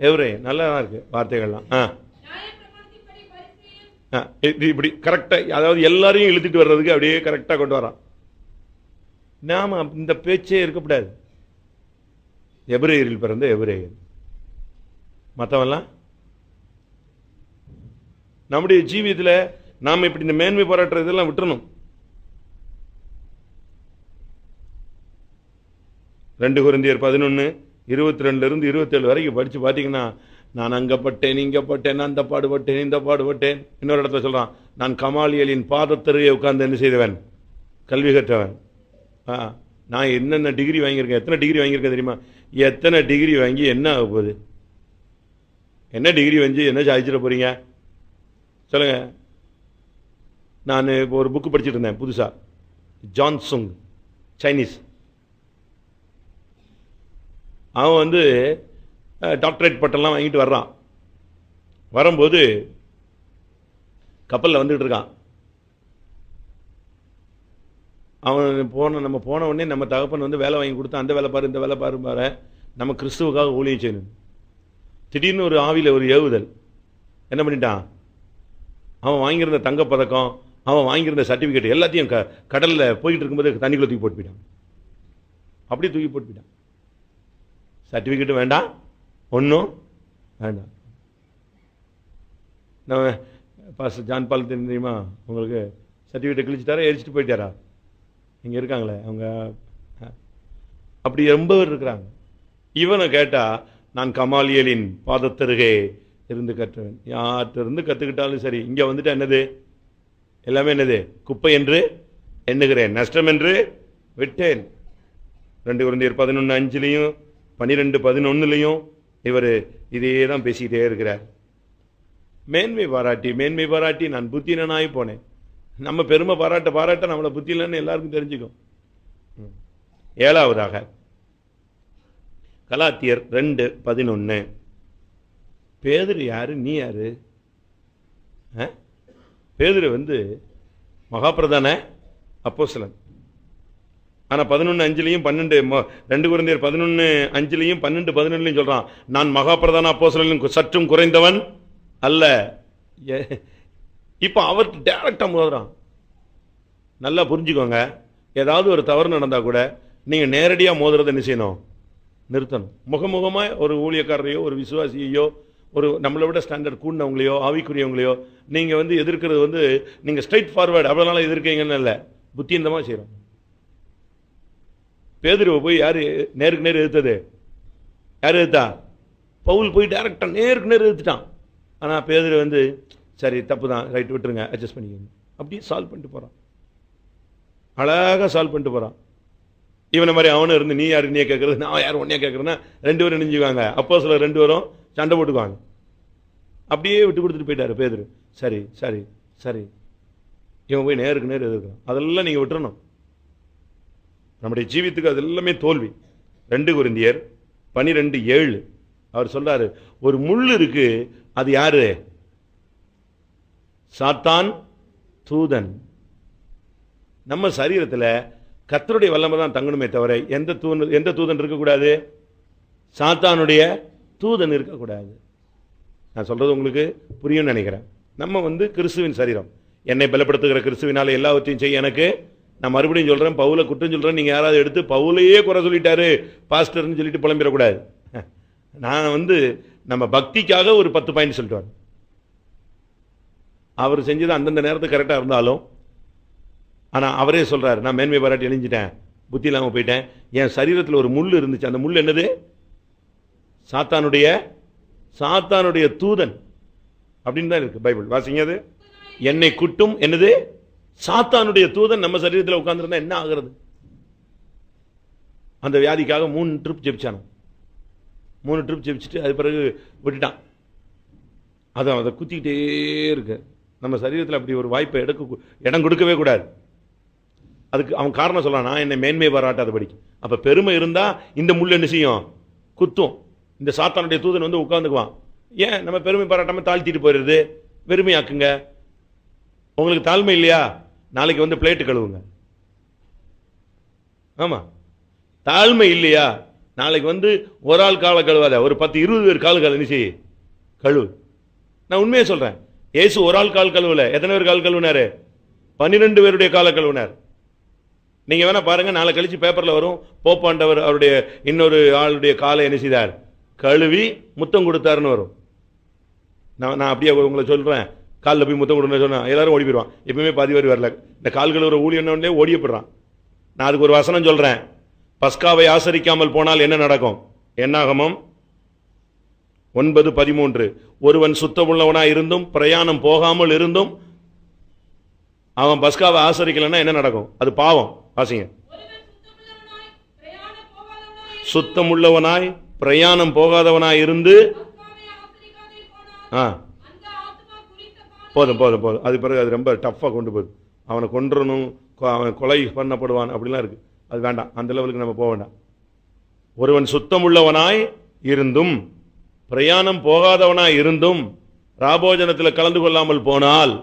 எவரே. நல்லா இருக்கு வார்த்தைகள்லாம். இப்படி கரெக்டா, அதாவது எல்லாரையும் இழுத்துட்டு வர்றதுக்கு அப்படியே கரெக்டா கொண்டு வரான். நாம இந்த பேச்சே இருக்கக்கூடாது. எபிரேயரில் பிறந்த எபிரேயர், மற்றவெல்லாம் நம்முடைய ஜீவியத்தில் நாம இப்படி இந்த மேன்மை பாராட்டுறதெல்லாம் விட்டுறணும். 2 கொரிந்தியர் 11:22-27 வரைக்கும் படிச்சு பார்த்தீங்கன்னா, நான் அங்க பட்டேன், இங்க பட்டேன், அந்த பாடுபட்டேன், இந்த பாடுபட்டேன். இன்னொரு இடத்துல சொல்றான், நான் கமாலியலின் பாதத்தருகே உட்கார்ந்து என்ன செய்தவன், கல்வி கற்றவன். நான் என்னென்ன டிகிரி வாங்கியிருக்கேன், எத்தனை டிகிரி வாங்கியிருக்கேன் தெரியுமா? எத்தனை டிகிரி வாங்கி என்ன ஆக போகுது, என்ன டிகிரி வாங்கி என்ன சாதிச்சிட போறீங்க சொல்லுங்க. நான் இப்போ ஒரு புக்கு படிச்சுட்டு இருந்தேன் புதுசா, ஜான் சுங், சைனீஸ். அவன் வந்து டாக்டரேட் பட்டம்லாம் வாங்கிட்டு வர்றான். வரும்போது கப்பலில் வந்துட்டு இருக்கான். அவன் நம்ம போன உடனே நம்ம தகப்பன் வந்து வேலை வாங்கி கொடுத்தா, அந்த வேலை பாரு, இந்த வேலை பாரு, நம்ம கிறிஸ்துவுக்காக ஊழியம் செய்யணும். திடீர்னு ஒரு ஆவியில் ஒரு ஏவுதல், என்ன பண்ணிட்டான், அவன் வாங்கியிருந்த தங்கப்பதக்கம், அவன் வாங்கியிருந்த சர்டிஃபிகேட் எல்லாத்தையும் கடலில் போயிட்டு இருக்கும்போது தண்ணிக்குள்ள தூக்கி போட்டு போயிட்டான். அப்படியே தூக்கி போட்டு போயிட்டான். சர்டிஃபிகேட்டும் வேண்டாம், ஒன்றும் வேண்டாம். நம்ம பாஸ்டர் ஜான் பால் தெரியுமா உங்களுக்கு? சர்டிஃபிகேட்டை கிழிச்சிட்டாரா, எரிச்சிட்டு போயிட்டாரா? இங்கே இருக்காங்களே அவங்க, அப்படி ரொம்ப பேர் இருக்கிறாங்க. இவனை கேட்டா, நான் கமாலியலின் பாதத்தருகே இருந்து கற்றவன். யார்கிட்ட இருந்து கற்றுக்கிட்டாலும் சரி, இங்கே வந்துட்டு என்னது, எல்லாமே என்னது, குப்பை என்று எண்ணுகிறேன், நஷ்டம் என்று விட்டேன். 2 கொரிந்தியர் 11:5 12:11 இவர் இதே தான் பேசிக்கிட்டே இருக்கிறார். மேன்மை பாராட்டி நான் புத்தினனாய் போனேன். நம்ம பெருமை பாராட்ட நம்மளை புத்தி இல்லைன்னு எல்லாருக்கும் தெரிஞ்சுக்கும். 7வதாக கலாத்தியர் 2:11. பேதுரு யாரு, நீ யாரு? பேதுரு வந்து மகாபிரதான அப்போஸ்தலன். ஆனா 11:5 2 கொரிந்தியர் 11:5 12:11 சொல்றான், நான் மகா பிரதான அப்போஸ்தலரிலும் சற்றும் குறைந்தவன் அல்ல. இப்ப அவர் டைரக்டா மோதுறான். நல்லா புரிஞ்சுக்கோங்க, ஏதாவது ஒரு தவறு நடந்தா கூட நீங்க நேரடியா மோதுறதை என்ன செய்யணும்? நிறுத்தணும். முகமுகமா ஒரு ஊழியக்காரரையோ ஒரு விசுவாசியையோ ஒரு நம்மளை விட ஸ்டாண்டர்ட் கூடினவங்களையோ ஆவிக்குரியவங்களையோ நீங்க எதிர்க்கிறது நீங்க ஸ்ட்ரைட் ஃபார்வர்டு அவ்வளவு எதிர்க்கீங்கன்னு இல்லை, புத்தியந்தமா செய்யறோம். பேதுருவை போய் யாரு நேருக்கு நேர் எதிர்த்தது? யாரு எதிர்த்தா? பவுல் போய் டைரக்டா நேருக்கு நேர் எதிர்த்துட்டான். ஆனா பேதுரு சரி தப்பு தான், ரைட் விட்டுருங்க, அட்ஜஸ்ட் பண்ணிக்கோங்க, அப்படியே சால்வ் பண்ணிட்டு போறான். அழகா சால்வ் பண்ணிட்டு போறான். இவனை மாதிரி அவனும் இருந்து நீ யாரு நீ கேட்கறது, நான் யாரும் ஒன்னே கேட்கறேன்னா 2 பேரும் நெஞ்சுவாங்க. அப்போ சில 2 பேரும் சண்டை போட்டுக்குவாங்க. அப்படியே விட்டு கொடுத்துட்டு போயிட்டாரு பேதுரு. சரி சரி சரி, இவன் போய் நேருக்கு நேர் எதிர்க்கிறான். அதெல்லாம் நீங்க விட்டுறணும். நம்முடைய ஜீவித்துக்கு அது எல்லாமே தோல்வி. 2 கொரிந்தியர் 12:7 அவர் சொல்றாரு, ஒரு முள் இருக்கு, அது யாரு? சாத்தான் தூதன். நம்ம சரீரத்தில் கர்த்தருடைய வல்லமை தான் தங்கணுமே தவிர எந்த தூதன் இருக்கக்கூடாது? சாத்தானுடைய தூதன் இருக்கக்கூடாது. நான் சொல்றது உங்களுக்கு புரியும் நினைக்கிறேன். நம்ம கிறிஸ்துவின் சரீரம், என்னை பலப்படுத்துகிற கிறிஸ்துவினால எல்லாவற்றையும் செய்ய எனக்கு. நான் மறுபடியும் சொல்றேன், பவுலை குற்றம் சொல்றேன். நீங்க யாராவது எடுத்து பவுலையே குறை சொல்லிட்டாரு பாஸ்டர்னு சொல்லிட்டு புலம்பிடக்கூடாது. நான் நம்ம பக்திக்காக ஒரு 10 பாயிண்ட் சொல்லிட்டு வரேன். அவர் செஞ்சது அந்தந்த நேரத்துக்கு கரெக்டா இருந்தாலும், ஆனா அவரே சொல்றாரு, நான் மேன்மை பாராட்டி எழிஞ்சிட்டேன், புத்தி இல்லாம போயிட்டேன், என் சரீரத்தில் ஒரு முள் இருந்துச்சு. அந்த முள் என்னது? சாத்தானுடைய தூதன் அப்படின்னு தான் இருக்கு பைபிள். வாசிங்க, அது என்னை குட்டும் என்னது? சாத்தானுடைய தூதன் நம்ம சரீரத்தில் உட்கார்ந்துருந்தா என்ன ஆகிறது? அந்த வியாதிக்காக 3 ட்ரிப் ஜெபிச்சானோ. 3 ட்ரிப் ஜெபிச்சுட்டு அது பிறகு விட்டுட்டான். அதை குத்திக்கிட்டே இருக்கு. நம்ம சரீரத்தில் அப்படி ஒரு வாய்ப்பை இடம் கொடுக்கவே கூடாது. அதுக்கு அவன் காரணம் சொல்லலாம், நான் என்னை மேன்மை பாராட்டாத படிக்கு. அப்ப பெருமை இருந்தா இந்த முள் என்ன செய்யும்? குத்தும். இந்த சாத்தானுடைய தூதன் உட்கார்ந்துக்குவான். ஏன் நம்ம பெருமை பாராட்டாம தாழ்த்திட்டு போயிடுறது? வெறுமையாக்குங்க. உங்களுக்கு தாழ்மை இல்லையா? நாளைக்கு பிளேட்டு கழுவுங்க. ஆமா, தாழ்மை இல்லையா? நாளைக்கு ஒரு ஆள் காலை கழுவாத, ஒரு 10-20 பேர் கால் என்ன செய்ய கழுவு. நான் உண்மையை சொல்றேன். இயேசு ஒரு ஆள் கால் கழுவல, எத்தனை பேர் கால் கழுவினாரு? 12 பேருடைய காலை கழுவினார். நீங்க வேணா பாருங்க, நாளை கழிச்சு பேப்பர்ல வரும், போப்பாண்டவர் அவருடைய இன்னொரு ஆளுடைய காலை என்ன செய்தார்? கழுவி முத்தம் கொடுத்தாருன்னு வரும். நான் அப்படியே உங்களை சொல்றேன், காலில் போய் முத்தம் கொடுன்னு சொன்னா எல்லாரும் ஓடி போயிடுவான். எப்பவுமே பாதி பேர் வரல. இந்த கால் கழுவுற ஊழியனே ஓடிய போடுறான். நான் அதுக்கு ஒரு வசனம் சொல்றேன், பஸ்காவை ஆசரிக்காமல் போனால் என்ன நடக்கும்? என்னாகமம் 9:13, ஒருவன் சுத்தமுள்ளவனாய் இருந்தும் பிரயாணம் போகாமல் இருந்தும் அவன் பஸ்காவை ஆசரிக்கலன்னா என்ன நடக்கும்? அது பாவம். வாசிங்க, சுத்தமுள்ளவனாய் பிரயாணம் போகாதவனாய் இருந்து போதும் போதும் போதும். அது பிறகு அது ரொம்ப டஃபா கொண்டு போகுது. அவனை கொன்றணும், அவன் கொலை பண்ணப்படுவான் அப்படிலாம் இருக்கு. அது வேண்டாம், அந்த லெவலுக்கு நம்ம போக வேண்டாம். ஒருவன் சுத்தமுள்ளவனாய் இருந்தும் பிரயாணம் போகாதவனாய் இருந்தும் ராபோஜனத்தில் கலந்து கொள்ளாமல் போனால்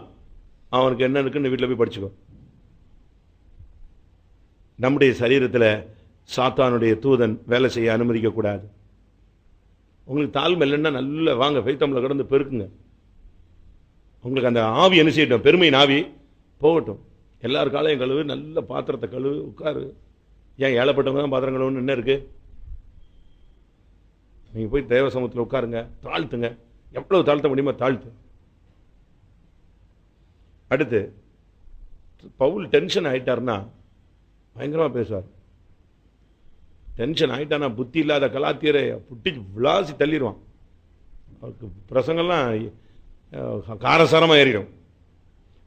அவனுக்கு என்ன இருக்குன்னு வீட்டில் போய் படிச்சுக்கோ. நம்முடைய சரீரத்தில் சாத்தானுடைய தூதன் வேலை செய்ய அனுமதிக்க கூடாது. உங்களுக்கு தாழ்மை இல்லைன்னா நல்ல வாங்க ஃபைத்தமில் கடந்து பெருக்குங்க. உங்களுக்கு அந்த ஆவி என்ன செய்யட்டும்? பெருமை ஆவி போகட்டும். எல்லார் காலையும் கழுவு, நல்ல பாத்திரத்தை கழுவு, உட்காரு. ஏன் ஏழைப்பட்டவங்க தான் பாத்திரம் கழுவுன்னு என்ன இருக்கு? நீங்க போய் தேவ சமூகத்தில் உட்காருங்க, தாழ்த்துங்க, எவ்வளவு தாழ்த்த முடியுமோ தாழ்த்து. அடுத்து, பவுல் டென்ஷன் ஆயிட்டார்னா பயங்கரமா பேசுவார். டென்ஷன் ஆயிட்டானா புத்தி இல்லாத கலாத்தியரை புட்டி விளாசி தள்ளிடுவான். அவருக்கு பிரசங்கெல்லாம் காரசாரமா ஏறிடும்.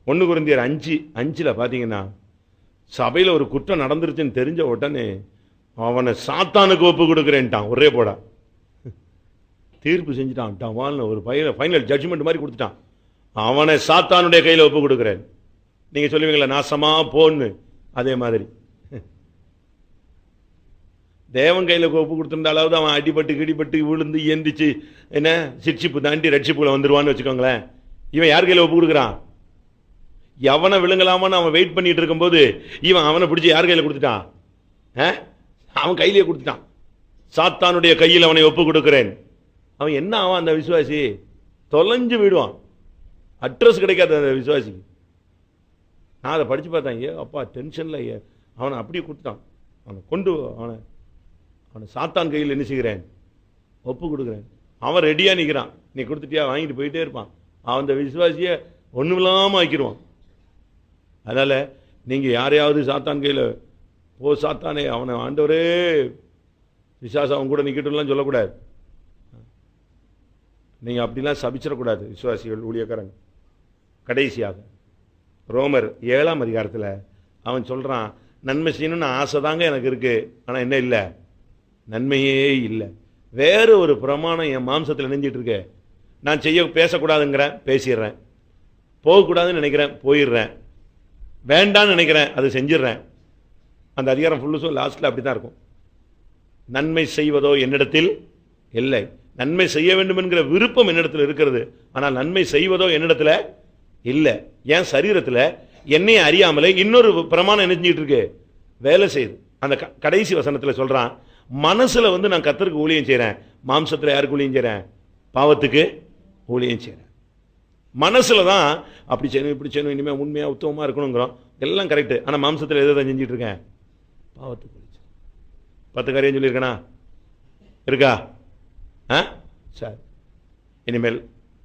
1 கொரிந்தியர் 5:5 பார்த்தீங்கன்னா, சபையில் ஒரு குற்றம் நடந்துருச்சுன்னு தெரிஞ்ச உடனே அவனை சாத்தானுக்கு ஒப்பு கொடுக்குறேன்ட்டான். ஒரே போடா தீர்ப்பு செஞ்சுட்டான். வாழ்னு ஒரு ஃபைனல் ஜட்ஜ்மெண்ட் மாதிரி கொடுத்துட்டான். அவனை சாத்தானுடைய கையில் ஒப்பு கொடுக்குறேன். நீங்க சொல்லுவீங்களா நாசமா போன்னு? அதே மாதிரி தேவன் கையில் ஒப்பு கொடுத்திருந்தாலாவது அவன் அடிபட்டு கிடிபட்டு விழுந்து எந்திச்சு என்ன சிட்சிப்பு தாண்டி ரட்சிப்புல வந்துருவான்னு வச்சுக்கோங்களேன். இவன் யார் கையில் ஒப்பு கொடுக்குறான்? எவனை விழுங்கலாமான்னு அவன் வெயிட் பண்ணிட்டு இருக்கும்போது இவன் அவனை பிடிச்சி யார் கையில் கொடுத்துட்டான்? அவன் கையிலேயே கொடுத்துட்டான். சாத்தானுடைய கையில் அவனை ஒப்பு கொடுக்கிறேன். அவன் என்ன ஆவான்? அந்த விசுவாசி தொலைஞ்சு விடுவான். அட்ரஸ் கிடைக்காது அந்த விசுவாசிக்கு. நான் அதை படிச்சு பார்த்தேன். அப்பா டென்ஷன்ல அவனை அப்படியே கொடுத்துட்டான். அவனை கொண்டு அவனை சாத்தான் கையில் என்ன செய்கிறேன்? ஒப்பு கொடுக்குறேன். அவன் ரெடியா நிற்கிறான். நீ கொடுத்துட்டியா? வாங்கிட்டு போயிட்டே இருப்பான். அவன் அந்த விசுவாசிய ஒண்ணுமில்லாம ஆக்கிடுவான். அதனால நீங்க யாரையாவது சாத்தான் கையில் போ சாத்தானே அவனை ஆண்டவரே விசுவாசம் அவன் கூட நிக்கட்டும்லாம் சொல்லக்கூடாது. நீங்க அப்படிலாம் சபிச்சிடக்கூடாது விசுவாசிகள், ஊழியக்காரங்க. கடைசியாக ரோமர் 7ஆம் அதிகாரத்தில் அவன் சொல்றான், நன்மை செய்யணும்னு ஆசை தாங்க எனக்கு இருக்கு, ஆனா என்ன இல்லை? நன்மையே இல்லை. வேற ஒரு பிரமாணம் என் மாம்சத்தில் இணைஞ்சிட்டு இருக்கு. நான் செய்ய பேசக்கூடாதுங்கிறேன், பேசிடுறேன். போகக்கூடாதுன்னு நினைக்கிறேன், போயிடுறேன். வேண்டான்னு நினைக்கிறேன், அது செஞ்சிடறேன். அந்த அதிகாரம் ஃபுல்லுசும் லாஸ்ட்ல அப்படித்தான் இருக்கும். நன்மை செய்வதோ என்னிடத்தில் இல்லை. நன்மை செய்ய வேண்டும் என்கிற விருப்பம் என்னிடத்தில் இருக்கிறது, ஆனால் நன்மை செய்வதோ என்னிடத்தில் இல்லை. என் சரீரத்தில் என்னைய அறியாமலே இன்னொரு பிரமாணம் நினைஞ்சிட்டு இருக்கு, வேலை செய்யுது. அந்த கடைசி வசனத்தில் சொல்றான், மனசுல நான் கர்த்தருக்கு ஊழியம் செய்யறேன், மாம்சத்தில் யாருக்கு ஊழியம் செய்யறேன்? பாவத்துக்கு ஊழியம் செய்யறேன். மனசுல தான் அப்படி செய்யணும் இப்படி செய்யணும், இனிமே உண்மையா உத்தமமா இருக்கணுங்கிறோம், எல்லாம் கரெக்ட். ஆனா மாம்சத்தில் எதை செஞ்சிட்டு இருக்கேன்? பாவத்துக்கு. 10 காரியம் சொல்லியிருக்கேனா? இருக்கா? சரி, இனிமேல்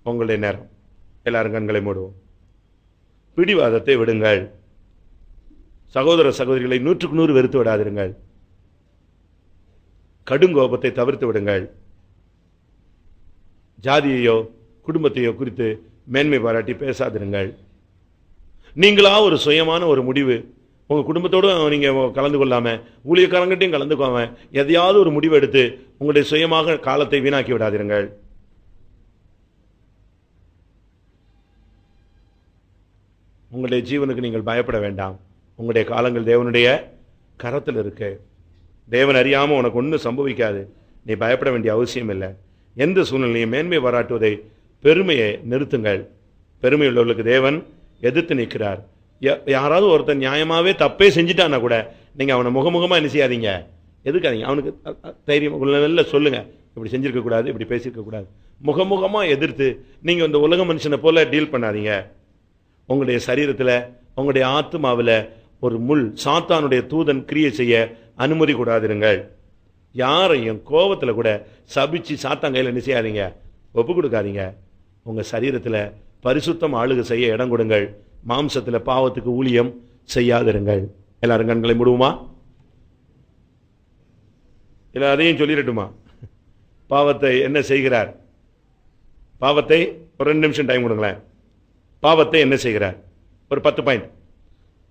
உங்களுடைய நேரம். எல்லாரும் கண்களை மூடுவோம். பிடிவாதத்தை விடுங்கள். சகோதர சகோதரிகளை 100க்கு 100 வெறுத்து விடாதிருங்கள். கடுங்கோபத்தை தவிர்த்து விடுங்கள். ஜாதியையோ குடும்பத்தையோ குறித்து மேன்மை பாராட்டி பேசாதிருங்கள். நீங்களா ஒரு சுயமான ஒரு முடிவு, உங்க குடும்பத்தோடு நீங்க கலந்து கொள்ளாம, ஊழியக்காரங்கிட்டையும் கலந்துக்காம, எதையாவது ஒரு முடிவு எடுத்து உங்களுடைய சுயமாக காலத்தை வீணாக்கி விடாதிருங்கள். உங்களுடைய ஜீவனுக்கு நீங்கள் பயப்பட வேண்டாம். உங்களுடைய காலங்கள் தேவனுடைய கரத்தில் இருக்கு. தேவன் அறியாம உனக்கு ஒன்றும் சம்பவிக்காது. நீ பயப்பட வேண்டிய அவசியம் இல்லை. எந்த சூழ்நிலையும் மேன்மை பாராட்டுவதை, பெருமையை நிறுத்துங்கள். பெருமை உள்ளவர்களுக்கு தேவன் எதிர்த்து நிற்கிறார். யாராவது ஒருத்தன் நியாயமாவே தப்பே செஞ்சுட்டான்னா கூட நீங்க அவனை முகமுகமா என்ன செய்யாதீங்க, எதுக்காதீங்க. அவனுக்கு தைரியம் நல்ல சொல்லுங்க, இப்படி செஞ்சிருக்க கூடாது, இப்படி பேசியிருக்க கூடாது. முகமுகமா எதிர்த்து நீங்க இந்த உலக மனுஷனை போல டீல் பண்ணாதீங்க. உங்களுடைய சரீரத்தில், உங்களுடைய ஆத்மாவில் ஒரு முள், சாத்தானுடைய தூதன் கிரியை செய்ய அனுமதி கூடாதிருங்கள். யாரையும் கோபத்தில் கூட சபிச்சு சாத்தான் கையில் என்ன செய்யாதீங்க, ஒப்பு கொடுக்காதீங்க. உங்க சரீரத்தில் பரிசுத்தம் ஆளுகை செய்ய இடம் கொடுங்கள். மாம்சத்தில் பாவத்துக்கு ஊழியம் செய்யாதிருங்கள். எல்லாரும் கண்களை மூடுவோமா? இல்லை அதையும் சொல்லிடட்டுமா? பாவத்தை என்ன செய்கிறார்? பாவத்தை ஒரு 2 நிமிஷம் டைம் கொடுங்களேன். பாவத்தை என்ன செய்கிறார்? ஒரு 10 பாயிண்ட்.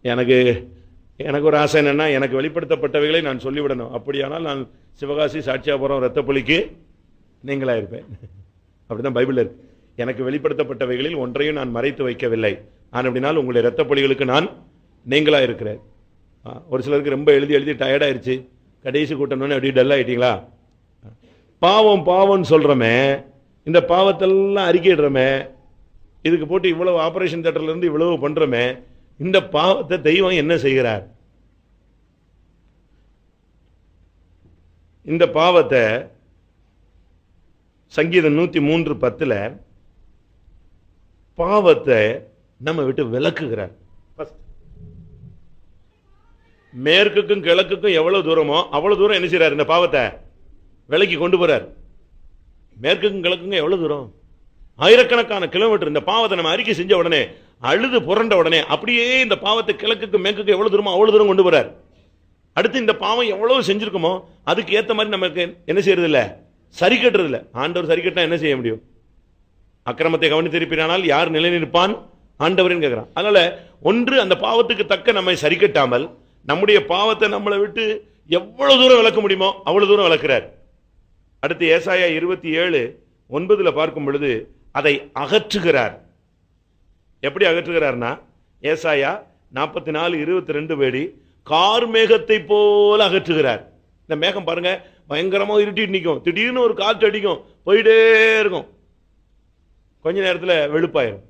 எனக்கு ஒரு ஆசை என்னன்னா, எனக்கு வெளிப்படுத்தப்பட்டவைகளை நான் சொல்லிவிடணும். அப்படியானால் நான் சிவகாசி சாட்சியாபுரம் இரத்தப்பொலிக்கு நீங்களா இருப்பேன். அப்படிதான் பைபிள் இருக்கு. எனக்கு வெளிப்படுத்தப்பட்டவைகளில் ஒன்றையும் நான் மறைத்து வைக்கவில்லை. நான் அப்படினால் உங்களுடைய இரத்தப்பொலிகளுக்கு நான் நீங்களா இருக்கிறேன். ஒரு சிலருக்கு ரொம்ப எழுதி எழுதி டயர்ட் ஆயிடுச்சு, கடைசி கூட்டணும்னு அப்படி டல் ஆயிட்டீங்களா? பாவம் பாவம்னு சொல்றமே, இந்த பாவத்தெல்லாம் அறிக்கையிடுறமே, இதுக்கு போட்டு இவ்வளவு ஆபரேஷன் தியேட்டர்ல இருந்து இவ்வளவு பண்றமே, இந்த பாவத்தை தெய்வம் என்ன செய்கிறார்? இந்த பாவத்தை சங்கீதம் 103:10 பாவத்தை நம்ம விட்டு விலக்குகிறார். மேற்குக்கும் கிழக்குக்கும் எவ்வளவு தூரமோ அவ்வளவு தூரம் என்ன செய்யறார்? இந்த பாவத்தை விலக்கி கொண்டு போறார். மேற்குக்கும் கிழக்குக்கும் எவ்வளவு தூரம்? ஆயிரக்கணக்கான கிலோமீட்டர். இந்த பாவத்தை நம்ம அறிக்கை செஞ்ச உடனே, அழுது புரண்ட உடனே, அப்படியே இந்த பாவத்தை கிழக்குக்கு மேற்குக்கு எவ்வளவு தூரமோ அவ்வளவு தூரம் கொண்டு போறார். அடுத்து இந்த பாவம் எவ்வளவு செஞ்சிருக்குமோ அதுக்கு ஏத்த மாதிரி நமக்கு என்ன செய்யறது இல்ல, சரி கட்டுறது இல்ல. ஆண்டவர் சரி கட்டினா என்ன செய்ய முடியும்? அக்கிரமத்தை கவனித்திருப்பானால் யார் நிலை நிற்பான்? ஆண்டவரின் கேட்கிறான். அதனால ஒன்று, அந்த பாவத்துக்கு தக்க நம்மை சரி கட்டாமல் நம்முடைய பாவத்தை நம்மளை விட்டு எவ்வளவு தூரம் விளக்க முடியுமோ அவ்வளவு தூரம் விளக்குறார். அடுத்து ஏசாயா 27:9 பார்க்கும் பொழுது அதை அகற்றுகிறார். எப்படி அகற்றுகிறார்னா, ஏசாயா 44:22 படி கார்மேகத்தை போல அகற்றுகிறார். இந்த மேகம் பாருங்க, பயங்கரமா இருட்டிட்டு நிற்கும், திடீர்னு ஒரு காற்று அடிக்கும், போயிட்டே இருக்கும், கொஞ்ச நேரத்தில் வெளுப்பாயிரும்.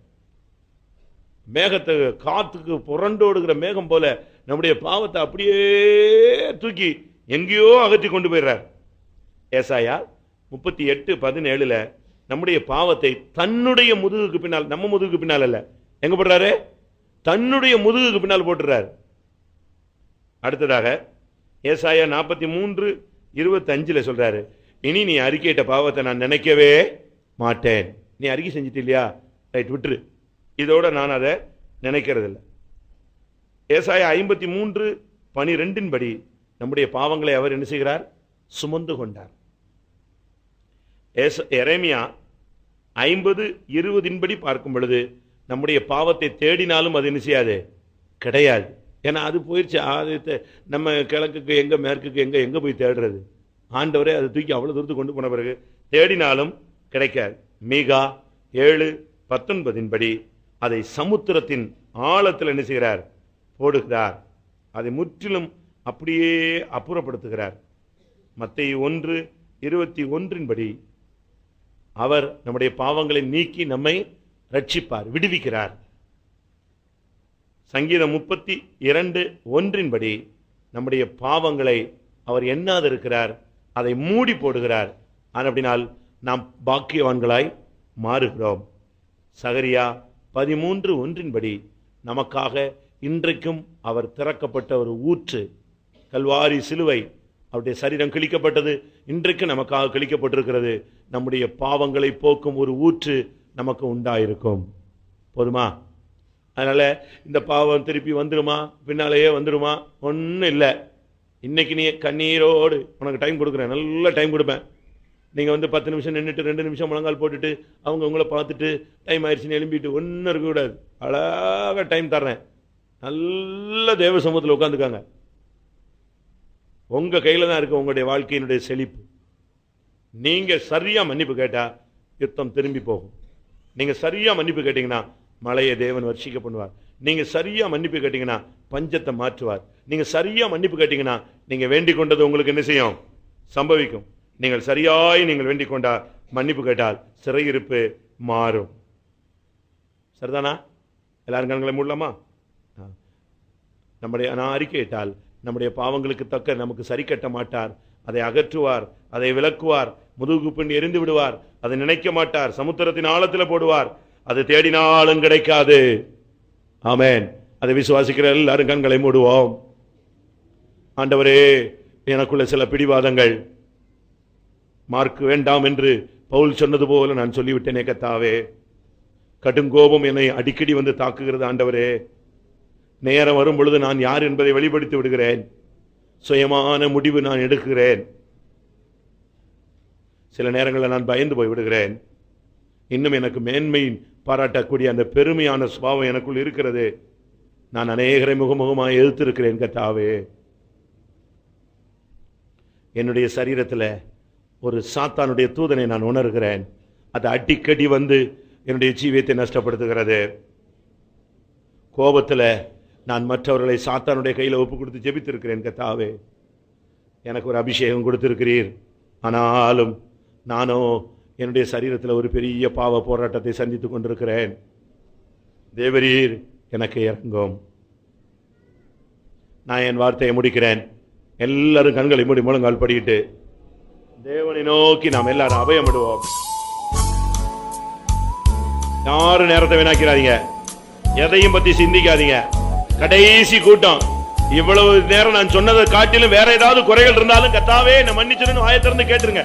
மேகத்தை காத்துக்கு புரண்டோடுகிற மேகம் போல நம்முடைய பாவத்தை அப்படியே தூக்கி எங்கேயோ அகற்றி கொண்டு போயிடுறார். ஏசாயா 38:17 நம்முடைய பாவத்தை தன்னுடைய முதுகுக்கு பின்னால், நம்ம முதுகுக்கு பின்னால் அல்ல, எங்க போடுறாரு? தன்னுடைய முதுகுக்கு பின்னால் போட்டுறாரு. அடுத்ததாக ஏசாயா 43:25 சொல்றாரு, இனி நீ அறிக்கையிட்ட பாவத்தை நான் நினைக்கவே மாட்டேன். நீ அறிக்கை செஞ்சிட்டு இல்லையா, ரைட், விட்டுரு, இதோட நான் அதை நினைக்கிறது இல்லை. ஏசாயா 53:12 படி நம்முடைய பாவங்களை அவர் என்ன செய்கிறார்? சுமந்து கொண்டார். எரேமியா 50:20 படி பார்க்கும் பொழுது நம்முடைய பாவத்தை தேடினாலும் அது என்ன செய்யாது? கிடையாது. ஏன்னா அது போயிடுச்சு. அது நம்ம கிழக்குக்கு எங்க, மேற்குக்கு எங்க, எங்க போய் தேடுறது? ஆண்டவரே அதை தூக்கி அவ்வளவு தூரத்துக்கு கொண்டு போன பிறகு தேடினாலும் கிடைக்காது. மீகா 7:19 படி அதை சமுத்திரத்தின் ஆழத்தில் என்ன செய்கிறார்? போடுகிறார். அதை முற்றிலும் அப்படியே அப்புறப்படுத்துகிறார். மத்தேயு 1:21 படி அவர் நம்முடைய பாவங்களை நீக்கி நம்மை ரட்சிப்பார், விடுவிக்கிறார். சங்கீதம் 32:1 படி நம்முடைய பாவங்களை அவர் எண்ணாது இருக்கிறார், அதை மூடி போடுகிறார். அப்படினால் நாம் பாக்கியவான்களாய் மாறுகிறோம். சகரியா 13:1 படி நமக்காக இன்றைக்கும் அவர் திறக்கப்பட்ட ஒரு ஊற்று, கல்வாரி சிலுவை, அவருடைய சரீரம் கிழிக்கப்பட்டது, இன்றைக்கு நமக்காக கிழிக்கப்பட்டிருக்கிறது. நம்முடைய பாவங்களை போக்கும் ஒரு ஊற்று நமக்கு உண்டாயிருக்கும். போதுமா? அதனால இந்த பாவம் திருப்பி வந்துடுமா, பின்னாலேயே வந்துடுமா? ஒன்றும் இல்லை. இன்னைக்கு நீ கண்ணீரோடு, உனக்கு டைம் கொடுக்குறேன், நல்ல டைம் கொடுப்பேன். நீங்கள் வந்து 10 நிமிஷம் நின்றுட்டு 2 நிமிஷம் முழங்கால் போட்டுட்டு அவங்க உங்களை பார்த்துட்டு டைம் ஆயிடுச்சுன்னு எழும்பிட்டு ஒன்றும் இருக்கக்கூடாது. அழகாக டைம் தர்றேன், நல்ல தேவ சமூகத்தில் உட்காந்துக்காங்க. உங்க கையில் தான் இருக்கு உங்களுடைய வாழ்க்கையினுடைய செழிப்பு. நீங்க சரியா மன்னிப்பு கேட்டா யுத்தம் திரும்பி போகும். நீங்க சரியா மன்னிப்பு கேட்டீங்கன்னா மழையை தேவன் வர்ஷிக்க பண்ணுவார். நீங்க சரியா மன்னிப்பு கேட்டீங்கன்னா பஞ்சத்தை மாற்றுவார். நீங்க சரியா மன்னிப்பு கேட்டீங்கன்னா நீங்க வேண்டிக் கொண்டது உங்களுக்கு என்ன செய்யும்? சம்பவிக்கும். நீங்கள் சரியாய் நீங்கள் வேண்டிக் கொண்டா, மன்னிப்பு கேட்டால் சிறையிருப்பு மாறும். சரிதானா? எல்லாரும் கண்களை மூடலாமா? நம்முடைய நான் அறிக்கையிட்டால் நம்முடைய பாவங்களுக்கு தக்க நமக்கு சரி கட்ட மாட்டார், அதை அகற்றுவார், அதை விலக்குவார், முதுகு பின் எரிந்து விடுவார், அதை நினைக்க மாட்டார், சமுத்திரத்தின் ஆழத்தில் போடுவார், அது தேடினாலும் கிடைக்காது. ஆமென். அதை விசுவாசிக்கிற எல்லாரும் கண்களை மூடுவோம். ஆண்டவரே, எனக்குள்ள சில பிடிவாதங்கள், மார்க் வேண்டாம் என்று பவுல் சொன்னது போல நான் சொல்லிவிட்டேனே கர்த்தாவே. கடுங்கோபம் என்னை அடிக்கடி வந்து தாக்குகிறது ஆண்டவரே. நேரம் வரும் பொழுது நான் யார் என்பதை வெளிப்படுத்தி விடுகிறேன். சுயமான முடிவு நான் எடுக்கிறேன். சில நேரங்களில் நான் பயந்து போய் விடுகிறேன். இன்னும் எனக்கு மேன்மை பாராட்டக்கூடிய அந்த பெருமையான சுபாவம் எனக்குள் இருக்கிறது. நான் அநேகரை முகமுகமாக எதிர்த்திருக்கிறேன் கர்த்தாவே. என்னுடைய சரீரத்தில் ஒரு சாத்தானுடைய தூதனை நான் உணர்கிறேன். அது அடிக்கடி வந்து என்னுடைய ஜீவியத்தை நஷ்டப்படுத்துகிறது. கோபத்தில் நான் மற்றவர்களை சாத்தானுடைய கையில் ஒப்பு கொடுத்து ஜெபித்திருக்கிறேன் கர்த்தாவே. எனக்கு ஒரு அபிஷேகம் கொடுத்திருக்கிறீர். ஆனாலும் நானோ என்னுடைய சரீரத்தில் ஒரு பெரிய பாவ போராட்டத்தை சந்தித்துக் கொண்டிருக்கிறேன். தேவரீர் எனக்கு இறங்கும். நான் என் வார்த்தையை முடிக்கிறேன். எல்லாரும் கண்களை மூடி முழங்கால் படிக்கிட்டு தேவனை நோக்கி நாம் எல்லாரும் அபயமிடுவோம். யாரும் நேரத்தை வீணாக்கிறாதீங்க, எதையும் பத்தி சிந்திக்காதீங்க. கடைசி கூட்டம். இவ்வளவு நேரம் நான் சொன்னதை காட்டிலும் வேற ஏதாவது குறைகள் இருந்தாலும் கர்த்தாவே என்னை மன்னிச்சிருன்னு வாயை திறந்து கேட்டுருங்க.